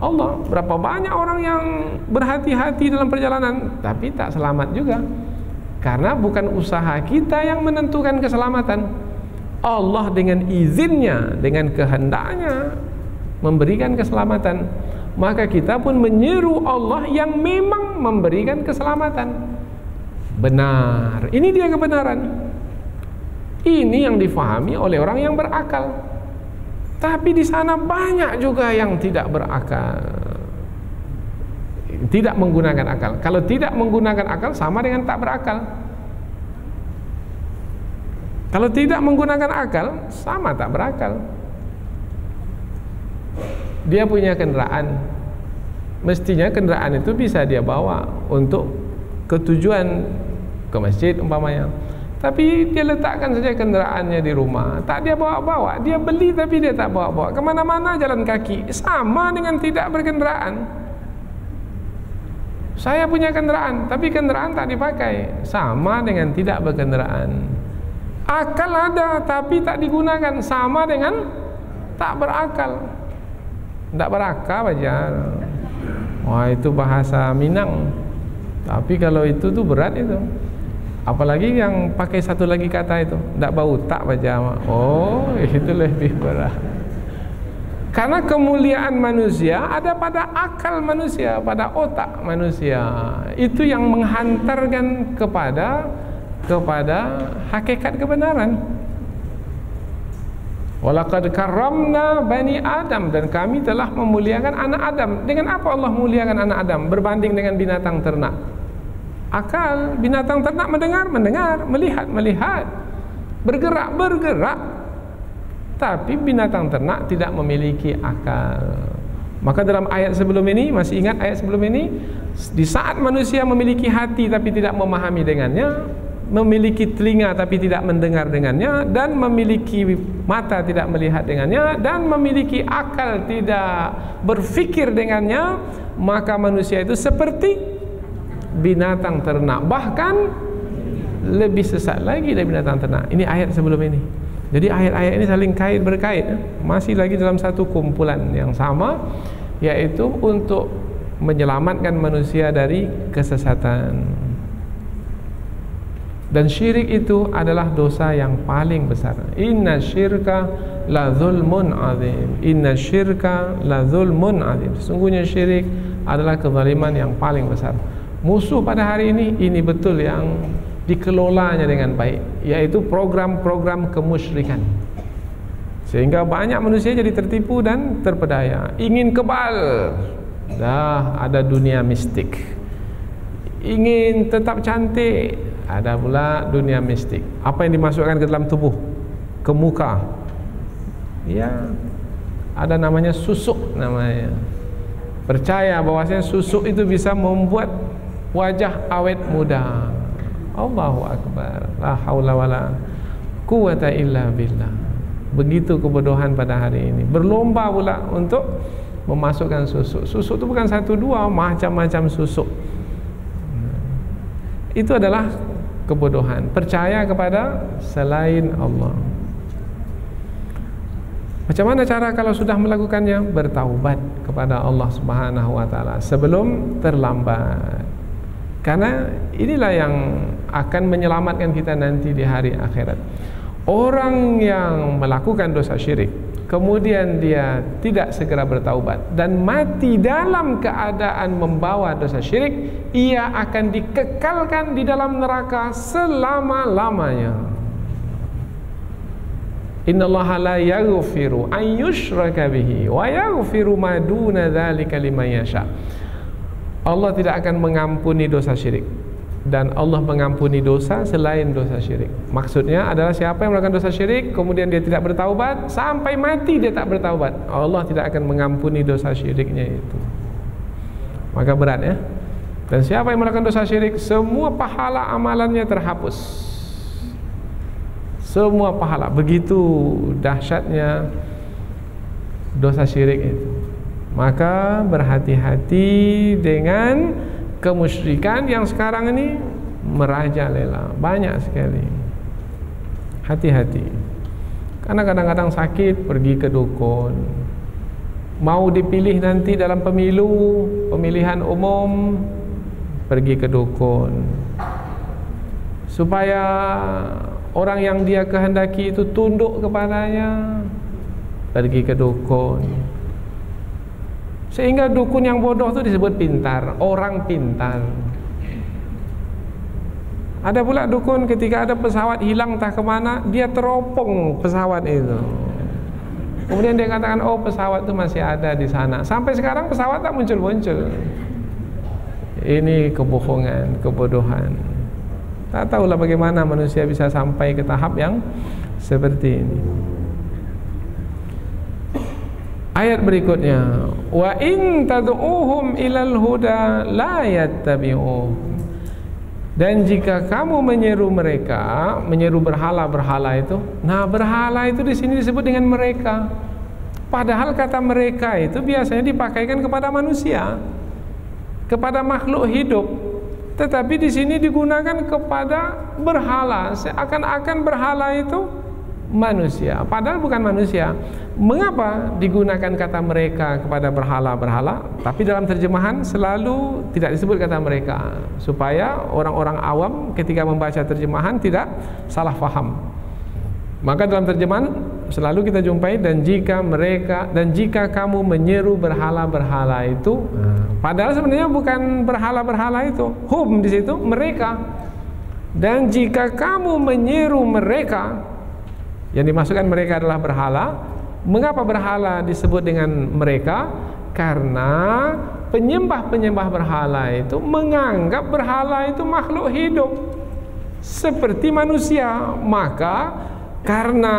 Allah. Berapa banyak orang yang berhati-hati dalam perjalanan tapi tak selamat juga. Karena bukan usaha kita yang menentukan keselamatan. Allah dengan izinnya, dengan kehendaknya memberikan keselamatan. Maka kita pun menyeru Allah yang memang memberikan keselamatan. Benar, ini dia kebenaran. Ini yang difahami oleh orang yang berakal. Tapi di sana banyak juga yang tidak berakal, tidak menggunakan akal. Kalau tidak menggunakan akal sama dengan tak berakal. Kalau tidak menggunakan akal sama tak berakal. Dia punya kendaraan, mestinya kendaraan itu bisa dia bawa untuk ketujuan ke masjid umpamanya. Tapi dia letakkan saja kendaraannya di rumah, tak dia bawa-bawa. Dia beli tapi dia tak bawa-bawa. Kemana-mana jalan kaki, sama dengan tidak berkendaraan. Saya punya kendaraan, tapi kendaraan tak dipakai, sama dengan tidak berkendaraan. Akal ada, tapi tak digunakan, sama dengan tak berakal. Tak berakal aja. Wah, itu bahasa Minang. Tapi kalau itu tuh berat itu. Apalagi yang pakai satu lagi kata itu, tak bau tak baca. Oh, itu lebih berat. Karena kemuliaan manusia ada pada akal manusia, pada otak manusia. Itu yang menghantarkan kepada hakikat kebenaran. Walaqad karramna bani Adam, dan kami telah memuliakan anak Adam. Dengan apa Allah muliakan anak Adam berbanding dengan binatang ternak? Akal. Binatang ternak mendengar, melihat, bergerak. Tapi binatang ternak tidak memiliki akal. Maka dalam ayat sebelum ini, masih ingat ayat sebelum ini, di saat manusia memiliki hati tapi tidak memahami dengannya, memiliki telinga tapi tidak mendengar dengannya, dan memiliki mata tidak melihat dengannya, dan memiliki akal tidak berfikir dengannya, maka manusia itu seperti binatang ternak, bahkan lebih sesat lagi dari binatang ternak. Ini ayat sebelum ini. Jadi ayat-ayat ini saling kait berkait, masih lagi dalam satu kumpulan yang sama, yaitu untuk menyelamatkan manusia dari kesesatan. Dan syirik itu adalah dosa yang paling besar. Inna syirka la zulmun azim. Inna syirka la zulmun azim. Sesungguhnya syirik adalah kezaliman yang paling besar. Musuh pada hari ini betul yang dikelolanya dengan baik, yaitu program-program kemusyrikan. Sehingga banyak manusia jadi tertipu dan terpedaya. Ingin kebal, dah ada dunia mistik. Ingin tetap cantik, ada pula dunia mistik. Apa yang dimasukkan ke dalam tubuh? Ke muka. Ya, ada namanya susuk namanya. Percaya bahwasanya susuk itu bisa membuat wajah awet muda. Allahu Akbar. La haula wala quwata illa billah. Begitu kebodohan pada hari ini. Berlomba pula untuk memasukkan susuk. Susuk itu bukan satu dua, macam-macam susuk. Itu adalah kebodohan. Percaya kepada selain Allah. Macam mana cara kalau sudah melakukannya? Bertaubat kepada Allah Subhanahu wa taala sebelum terlambat. Karena inilah yang akan menyelamatkan kita nanti di hari akhirat. orang yang melakukan dosa syirik kemudian dia tidak segera bertaubat dan mati dalam keadaan membawa dosa syirik, ia akan dikekalkan di dalam neraka selama-lamanya. Innallaha la yaghfiru an yushraka bihi wa yaghfiru ma duna dzalika liman yasha. Allah tidak akan mengampuni dosa syirik, dan Allah mengampuni dosa selain dosa syirik. Maksudnya adalah siapa yang melakukan dosa syirik kemudian dia tidak bertaubat, sampai mati dia tak bertaubat, Allah tidak akan mengampuni dosa syiriknya itu. Maka berat ya. Dan siapa yang melakukan dosa syirik, semua pahala amalannya terhapus. Semua pahala. Begitu dahsyatnya dosa syirik itu. Maka berhati-hati dengan kemusyrikan yang sekarang ini merajalela, banyak sekali. Hati-hati. Karena kadang-kadang sakit pergi ke dukun. Mau dipilih nanti dalam pemilihan umum, pergi ke dukun. Supaya orang yang dia kehendaki itu tunduk kepadanya, pergi ke dukun. Sehingga dukun yang bodoh itu disebut pintar, orang pintar. Ada pula dukun ketika ada pesawat hilang entah kemana, dia teropong pesawat itu. Kemudian dia katakan, oh pesawat itu masih ada di sana. Sampai sekarang pesawat tak muncul-muncul. Ini kebohongan, kebodohan. Tak tahulah bagaimana manusia bisa sampai ke tahap yang seperti ini. Ayat berikutnya, wa in tad'uhum ilal huda la yattabi'uh. Dan jika kamu menyeru mereka, menyeru berhala-berhala itu, nah berhala itu di sini disebut dengan mereka. Padahal kata mereka itu biasanya dipakaikan kepada manusia, kepada makhluk hidup. Tetapi di sini digunakan kepada berhala, seakan-akan berhala itu manusia, padahal bukan manusia. Mengapa digunakan kata mereka kepada berhala-berhala, tapi dalam terjemahan selalu tidak disebut kata mereka, supaya orang-orang awam ketika membaca terjemahan tidak salah faham. Maka dalam terjemahan selalu kita jumpai, dan jika kamu menyeru berhala-berhala itu, padahal sebenarnya bukan berhala-berhala itu, hum di situ mereka. Dan jika kamu menyeru mereka, yang dimasukkan mereka adalah berhala. Mengapa berhala disebut dengan mereka? Karena penyembah-penyembah berhala itu menganggap berhala itu makhluk hidup seperti manusia. Maka karena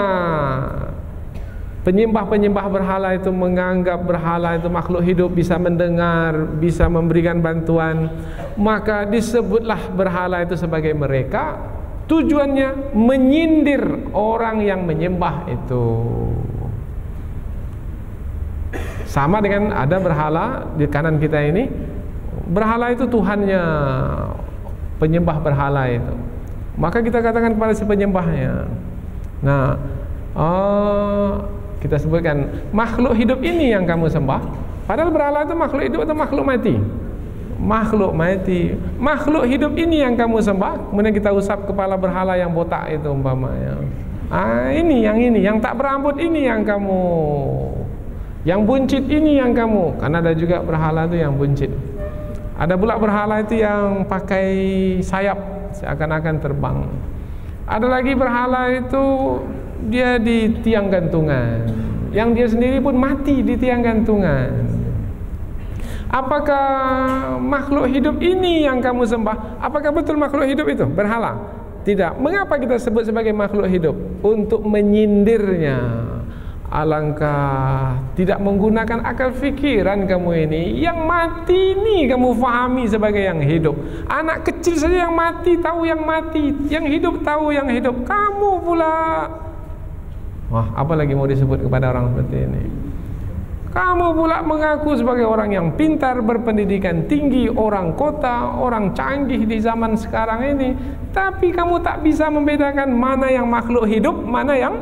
penyembah-penyembah berhala itu menganggap berhala itu makhluk hidup, bisa mendengar, bisa memberikan bantuan, maka disebutlah berhala itu sebagai mereka. Tujuannya menyindir orang yang menyembah itu. Sama dengan ada berhala di kanan kita ini. Berhala itu Tuhannya penyembah berhala itu. Maka kita katakan kepada si penyembahnya, nah, kita sebutkan makhluk hidup ini yang kamu sembah. Padahal berhala itu makhluk hidup atau makhluk mati? Makhluk mati. Makhluk hidup ini yang kamu sembah. Kemudian kita usap kepala berhala yang botak itu umpamanya. Ini yang tak berambut ini yang kamu, yang buncit ini yang kamu. Karena ada juga berhala itu yang buncit. Ada pula berhala itu yang pakai sayap, seakan-akan terbang. Ada lagi berhala itu dia di tiang gantungan, yang dia sendiri pun mati di tiang gantungan. Apakah makhluk hidup ini yang kamu sembah? Apakah betul makhluk hidup itu berhala? Tidak. Mengapa kita sebut sebagai makhluk hidup? Untuk menyindirnya. Alangkah tidak menggunakan akal fikiran kamu ini. Yang mati ini kamu fahami sebagai yang hidup. Anak kecil saja yang mati tahu yang mati, yang hidup tahu yang hidup. Kamu pula, wah, apa lagi mau disebut kepada orang seperti ini? Kamu pula mengaku sebagai orang yang pintar, berpendidikan tinggi, orang kota, orang canggih di zaman sekarang ini, tapi kamu tak bisa membedakan mana yang makhluk hidup, mana yang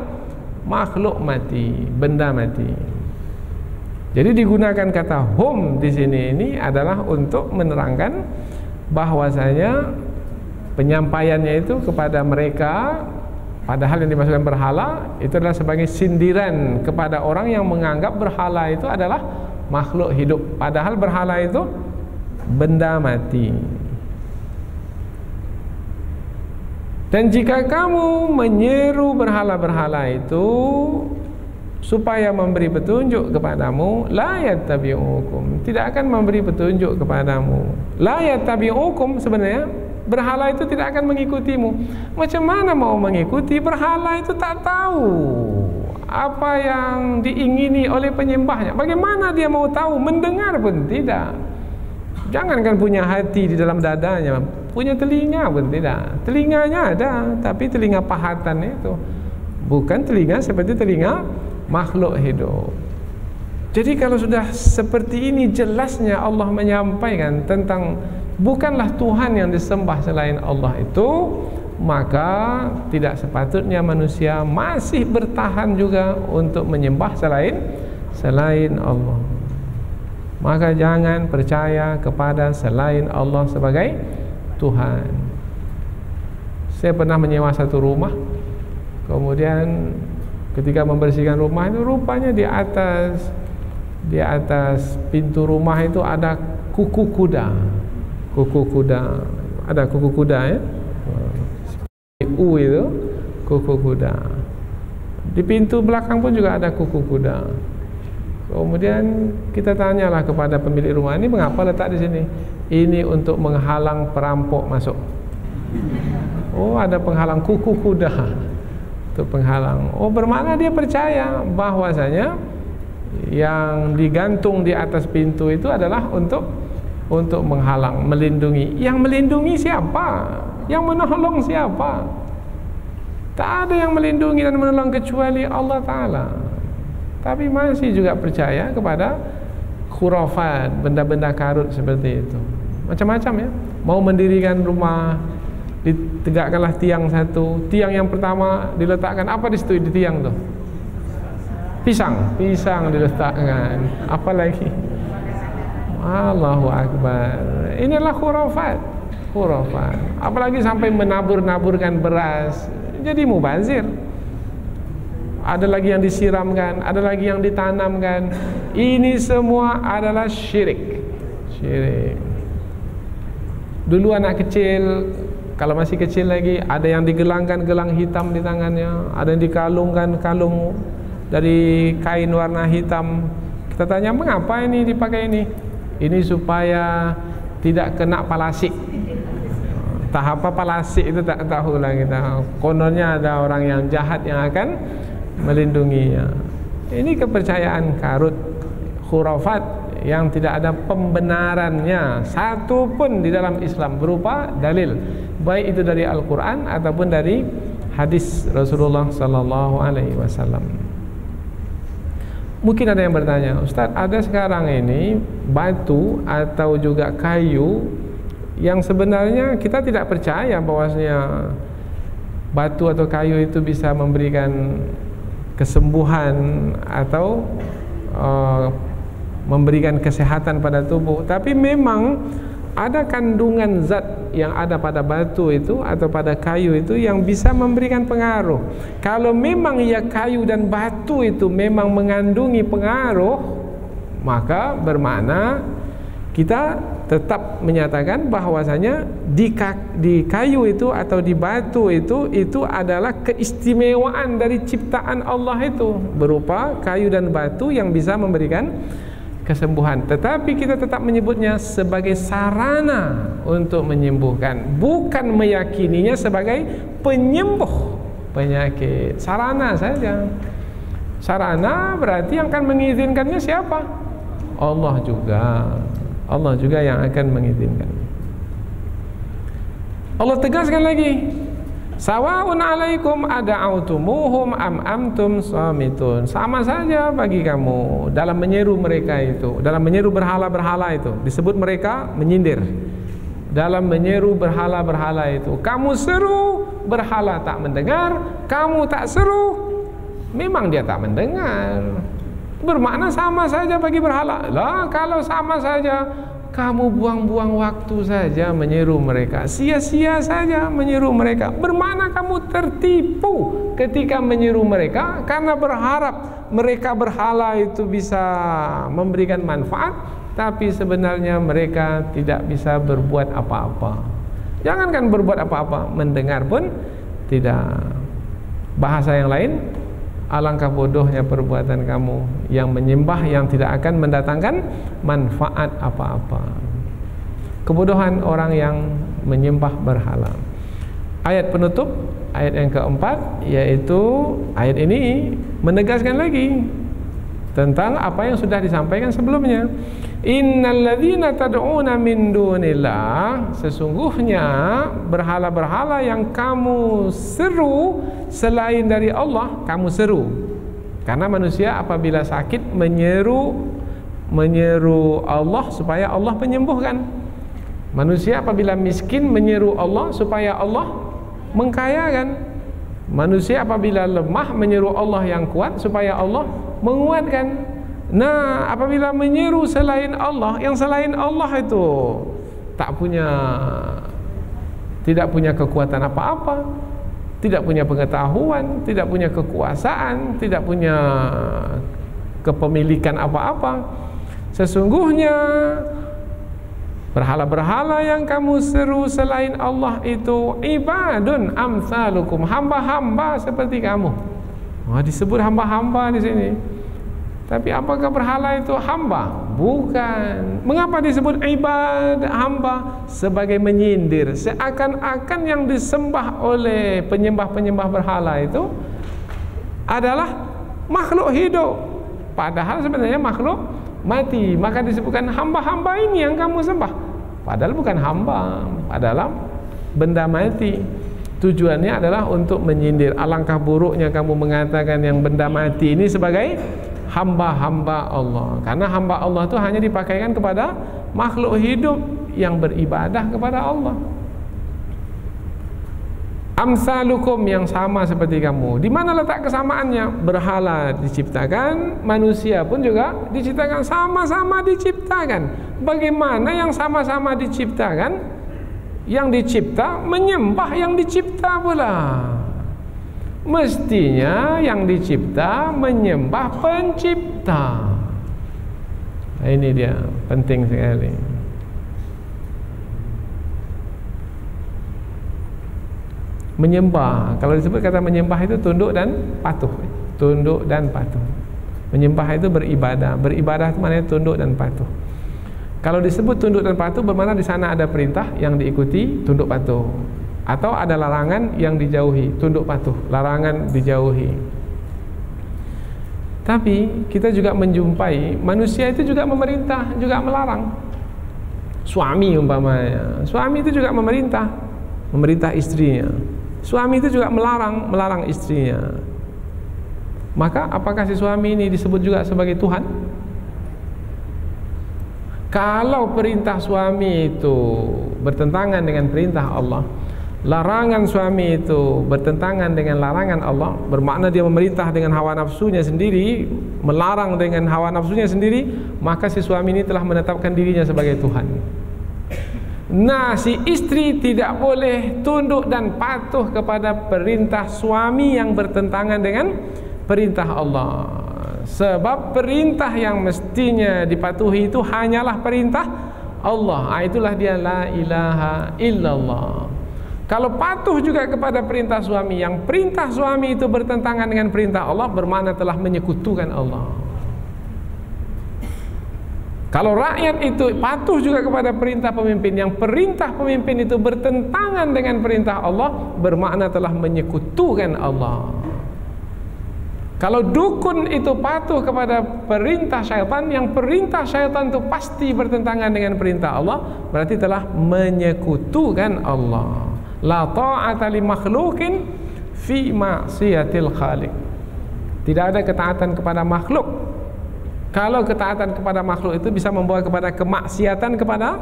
makhluk mati, benda mati. Jadi digunakan kata hum di sini ini adalah untuk menerangkan bahwasanya penyampaiannya itu kepada mereka Padahal yang dimaksudkan berhala itu adalah sebagai sindiran kepada orang yang menganggap berhala itu adalah makhluk hidup. Padahal berhala itu benda mati. Dan jika kamu menyeru berhala-berhala itu supaya memberi petunjuk kepadamu, la yattabi'ukum, tidak akan memberi petunjuk kepadamu. La yattabi'ukum, sebenarnya berhala itu tidak akan mengikutimu. Macam mana mau mengikuti? Berhala itu tak tahu apa yang diingini oleh penyembahnya. Bagaimana dia mau tahu? Mendengar pun tidak. Jangankan punya hati di dalam dadanya, punya telinga pun tidak. Telinganya ada, tapi telinga pahatan itu, bukan telinga seperti telinga makhluk hidup. Jadi kalau sudah seperti ini, jelasnya Allah menyampaikan tentang bukanlah Tuhan yang disembah selain Allah itu, maka tidak sepatutnya manusia masih bertahan juga untuk menyembah selain Allah. Maka jangan percaya kepada selain Allah sebagai Tuhan. Saya pernah menyewa satu rumah, kemudian ketika membersihkan rumah itu rupanya di atas pintu rumah itu ada kuku kuda. Kuku kuda, ada kuku kuda ya. U itu kuku kuda. Di pintu belakang pun juga ada kuku kuda. Kemudian kita tanyalah kepada pemilik rumah, ini mengapa letak di sini? Ini untuk menghalang perampok masuk. Oh, ada penghalang kuku kuda. Untuk penghalang. Oh, bermakna dia percaya bahwasanya yang digantung di atas pintu itu adalah untuk menghalang, melindungi. Yang melindungi siapa? Yang menolong siapa? Tak ada yang melindungi dan menolong kecuali Allah Ta'ala. Tapi masih juga percaya kepada khurafat, benda-benda karut seperti itu. Macam-macam ya. Mau mendirikan rumah, ditegakkanlah tiang satu. Tiang yang pertama diletakkan apa di situ di tiang tuh? Pisang diletakkan. Apa lagi? Allahu Akbar. Inilah khurafat. Apalagi sampai menabur-naburkan beras, jadi mubazir. Ada lagi yang disiramkan, ada lagi yang ditanamkan. Ini semua adalah syirik. Dulu anak kecil, kalau masih kecil lagi, ada yang digelangkan gelang hitam di tangannya, ada yang dikalungkan kalung dari kain warna hitam. Kita tanya, mengapa ini dipakai ini? Ini supaya tidak kena palasik. Entah apa palasik itu tak tahu lah kita. Kononnya ada orang yang jahat yang akan melindunginya. Ini kepercayaan karut, khurafat yang tidak ada pembenarannya satu pun di dalam Islam berupa dalil, baik itu dari Al-Quran ataupun dari hadis Rasulullah Sallallahu Alaihi Wasallam. Mungkin ada yang bertanya, Ustaz, ada sekarang ini batu atau juga kayu yang sebenarnya kita tidak percaya bahwasanya batu atau kayu itu bisa memberikan kesembuhan atau memberikan kesehatan pada tubuh, tapi memang ada kandungan zat yang ada pada batu itu atau pada kayu itu yang bisa memberikan pengaruh. Kalau memang ya kayu dan batu itu memang mengandungi pengaruh, maka bermakna kita tetap menyatakan bahwasanya di kayu itu atau di batu itu adalah keistimewaan dari ciptaan Allah itu, berupa kayu dan batu yang bisa memberikan kesembuhan. Tetapi kita tetap menyebutnya sebagai sarana untuk menyembuhkan, bukan meyakininya sebagai penyembuh penyakit. Sarana saja. Sarana berarti yang akan mengizinkannya siapa? Allah juga. Allah juga yang akan mengizinkan. Allah tegaskan lagi, sawa'un alaikum ada'autumuhum am amtum shamitun. Sama saja bagi kamu dalam menyeru mereka itu, dalam menyeru berhala-berhala itu. Disebut mereka menyindir. Dalam menyeru berhala-berhala itu, kamu seru, berhala tak mendengar. Kamu tak seru, memang dia tak mendengar. Bermakna sama saja bagi berhala. Lah, kalau sama saja, Kamu buang-buang waktu saja menyeru mereka, sia-sia saja menyeru mereka. Bermakna kamu tertipu ketika menyeru mereka karena berharap mereka berhala itu bisa memberikan manfaat, tapi sebenarnya mereka tidak bisa berbuat apa-apa. Jangankan berbuat apa-apa, mendengar pun tidak. Bahasa yang lain, alangkah bodohnya perbuatan kamu yang menyembah yang tidak akan mendatangkan manfaat apa-apa. Kebodohan orang yang menyembah berhala. Ayat penutup, ayat yang keempat, yaitu ayat ini menegaskan lagi tentang apa yang sudah disampaikan sebelumnya. Innalladzina tad'una min dunillah, sesungguhnya berhala-berhala yang kamu seru selain dari Allah, kamu seru. Karena manusia apabila sakit menyeru Allah supaya Allah menyembuhkan. Manusia apabila miskin menyeru Allah supaya Allah mengkayakan. Manusia apabila lemah menyeru Allah yang kuat supaya Allah menguatkan. Nah, apabila menyeru selain Allah, yang selain Allah itu tidak punya kekuatan apa-apa, tidak punya pengetahuan, tidak punya kekuasaan, tidak punya kepemilikan apa-apa. Sesungguhnya berhala-berhala yang kamu seru selain Allah itu ibadun amsalukum, hamba-hamba seperti kamu. Disebut hamba-hamba di sini. Tapi apakah berhala itu hamba? Bukan. Mengapa disebut ibad, hamba? Sebagai menyindir, seakan-akan yang disembah oleh penyembah-penyembah berhala itu adalah makhluk hidup, padahal sebenarnya makhluk mati. Maka disebutkan hamba-hamba ini yang kamu sembah, padahal bukan hamba, adalah benda mati. Tujuannya adalah untuk menyindir. Alangkah buruknya kamu mengatakan yang benda mati ini sebagai hamba-hamba Allah. Karena hamba Allah itu hanya dipakaikan kepada makhluk hidup yang beribadah kepada Allah. Amsalukum, yang sama seperti kamu. Di mana letak kesamaannya? Berhala diciptakan, manusia pun juga diciptakan, sama-sama diciptakan. Bagaimana yang sama-sama diciptakan? Yang dicipta menyembah yang dicipta pula. Mestinya yang dicipta menyembah pencipta. Nah, ini dia, penting sekali. Menyembah, kalau disebut kata menyembah itu tunduk dan patuh. Tunduk dan patuh. Menyembah itu beribadah. Beribadah itu maknanya tunduk dan patuh. Kalau disebut tunduk dan patuh, bermakna di sana ada perintah yang diikuti, tunduk patuh. Atau ada larangan yang dijauhi, tunduk patuh, larangan dijauhi. Tapi kita juga menjumpai manusia itu juga memerintah, juga melarang. Suami umpamanya, suami itu juga memerintah istrinya. Suami itu juga melarang istrinya. Maka apakah si suami ini disebut juga sebagai Tuhan? Kalau perintah suami itu bertentangan dengan perintah Allah, larangan suami itu bertentangan dengan larangan Allah, bermakna dia memerintah dengan hawa nafsunya sendiri, melarang dengan hawa nafsunya sendiri, maka si suami ini telah menetapkan dirinya sebagai Tuhan. Nah, si istri tidak boleh tunduk dan patuh kepada perintah suami yang bertentangan dengan perintah Allah. Sebab perintah yang mestinya dipatuhi itu hanyalah perintah Allah. Itulah dia la ilaha illallah. Kalau patuh juga kepada perintah suami, yang perintah suami itu bertentangan dengan perintah Allah, bermakna telah menyekutukan Allah. Kalau rakyat itu patuh juga kepada perintah pemimpin, yang perintah pemimpin itu bertentangan dengan perintah Allah, bermakna telah menyekutukan Allah. Kalau dukun itu patuh kepada perintah syaitan, yang perintah syaitan itu pasti bertentangan dengan perintah Allah, berarti telah menyekutukan Allah. La ta'ata li makhlukin fi ma'siyatil khaliq. Tidak ada ketaatan kepada makhluk. Kalau ketaatan kepada makhluk itu bisa membawa kepada kemaksiatan kepada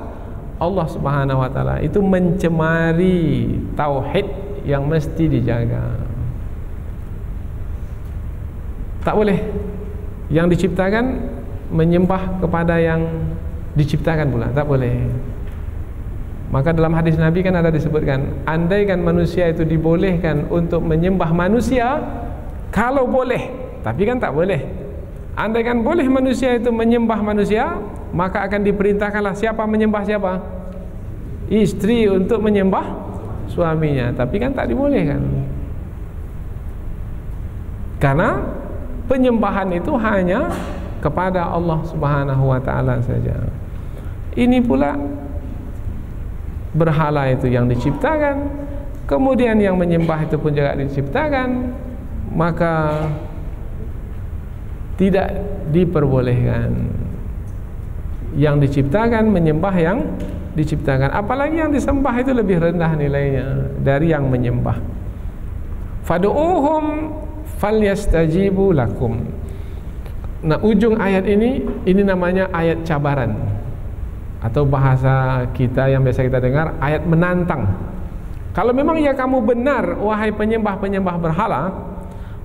Allah Subhanahu wa taala. Itu mencemari tauhid yang mesti dijaga. Tak boleh yang diciptakan menyembah kepada yang diciptakan pula, tak boleh. Maka dalam hadis Nabi kan ada disebutkan, andaikan manusia itu dibolehkan untuk menyembah manusia, kalau boleh, tapi kan tak boleh. Andaikan boleh manusia itu menyembah manusia, maka akan diperintahkanlah siapa menyembah siapa? Istri untuk menyembah suaminya, tapi kan tak dibolehkan. Karena penyembahan itu hanya kepada Allah Subhanahu wa taala saja. Ini pula berhala itu yang diciptakan, kemudian yang menyembah itu pun juga diciptakan, maka tidak diperbolehkan. Yang diciptakan menyembah yang diciptakan, apalagi yang disembah itu lebih rendah nilainya dari yang menyembah. Fad'uuhum falyastajibu lakum. Nah, ujung ayat ini namanya ayat cabaran, atau bahasa kita yang biasa kita dengar, ayat menantang. Kalau memang ya kamu benar, wahai penyembah-penyembah berhala,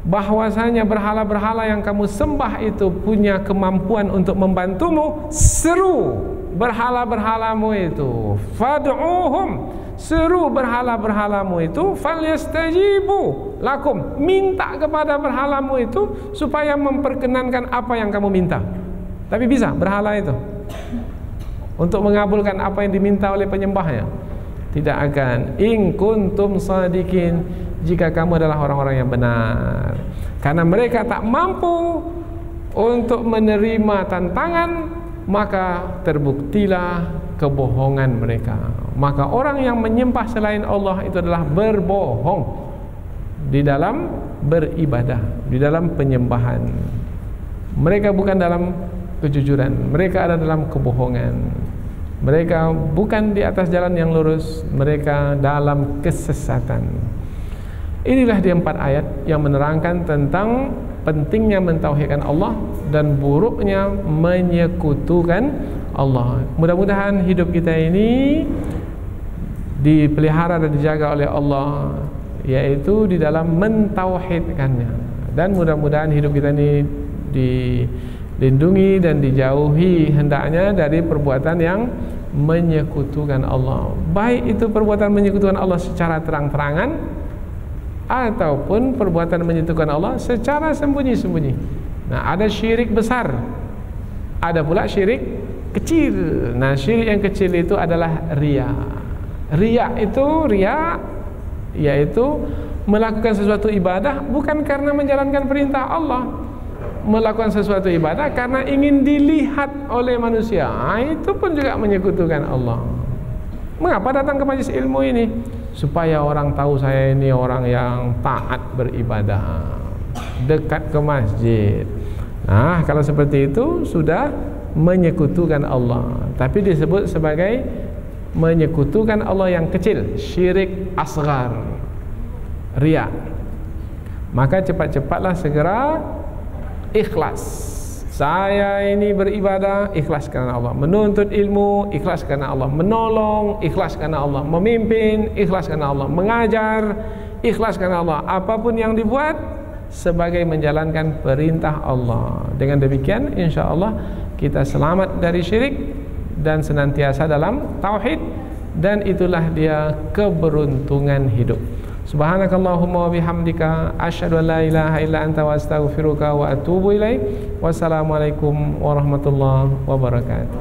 bahwasanya berhala-berhala yang kamu sembah itu punya kemampuan untuk membantumu, seru berhala-berhalamu itu, fad'uuhum, seru berhala-berhalamu itu, falyastajibu lakum, minta kepada berhalamu itu supaya memperkenankan apa yang kamu minta. Tapi bisa berhala itu untuk mengabulkan apa yang diminta oleh penyembahnya? Tidak akan. In kuntum sadikin, jika kamu adalah orang-orang yang benar. Karena mereka tak mampu untuk menerima tantangan, maka terbuktilah kebohongan mereka. Maka orang yang menyembah selain Allah itu adalah berbohong di dalam beribadah, di dalam penyembahan. Mereka bukan dalam kejujuran, mereka ada dalam kebohongan. Mereka bukan di atas jalan yang lurus, mereka dalam kesesatan. Inilah dia 4 ayat yang menerangkan tentang pentingnya mentauhidkan Allah dan buruknya menyekutukan Allah. Mudah-mudahan hidup kita ini dipelihara dan dijaga oleh Allah, yaitu di dalam mentauhidkannya. Dan mudah-mudahan hidup kita ini dilindungi dan dijauhi hendaknya dari perbuatan yang menyekutukan Allah, baik itu perbuatan menyekutukan Allah secara terang-terangan ataupun perbuatan menyekutukan Allah secara sembunyi-sembunyi. Nah, ada syirik besar, ada pula syirik kecil. Nah, syirik yang kecil itu adalah riya. Riya yaitu melakukan sesuatu ibadah bukan karena menjalankan perintah Allah, melakukan sesuatu ibadah karena ingin dilihat oleh manusia. Itu pun juga menyekutukan Allah. Mengapa datang ke majelis ilmu ini? Supaya orang tahu saya ini orang yang taat beribadah, dekat ke masjid. Nah, kalau seperti itu sudah menyekutukan Allah. Tapi disebut sebagai menyekutukan Allah yang kecil, syirik asghar, riya. Maka cepat-cepatlah segera ikhlas. Saya ini beribadah ikhlas karena Allah, menuntut ilmu ikhlas karena Allah, menolong ikhlas karena Allah, memimpin ikhlas karena Allah, mengajar ikhlas karena Allah. Apapun yang dibuat sebagai menjalankan perintah Allah. Dengan demikian insyaallah kita selamat dari syirik dan senantiasa dalam tauhid, dan itulah dia keberuntungan hidup. Subhanakallahumma wa bihamdika asyhadu an la ilaha illa anta wa astaghfiruka wa atubu ilaik. Wassalamualaikum warahmatullahi wabarakatuh.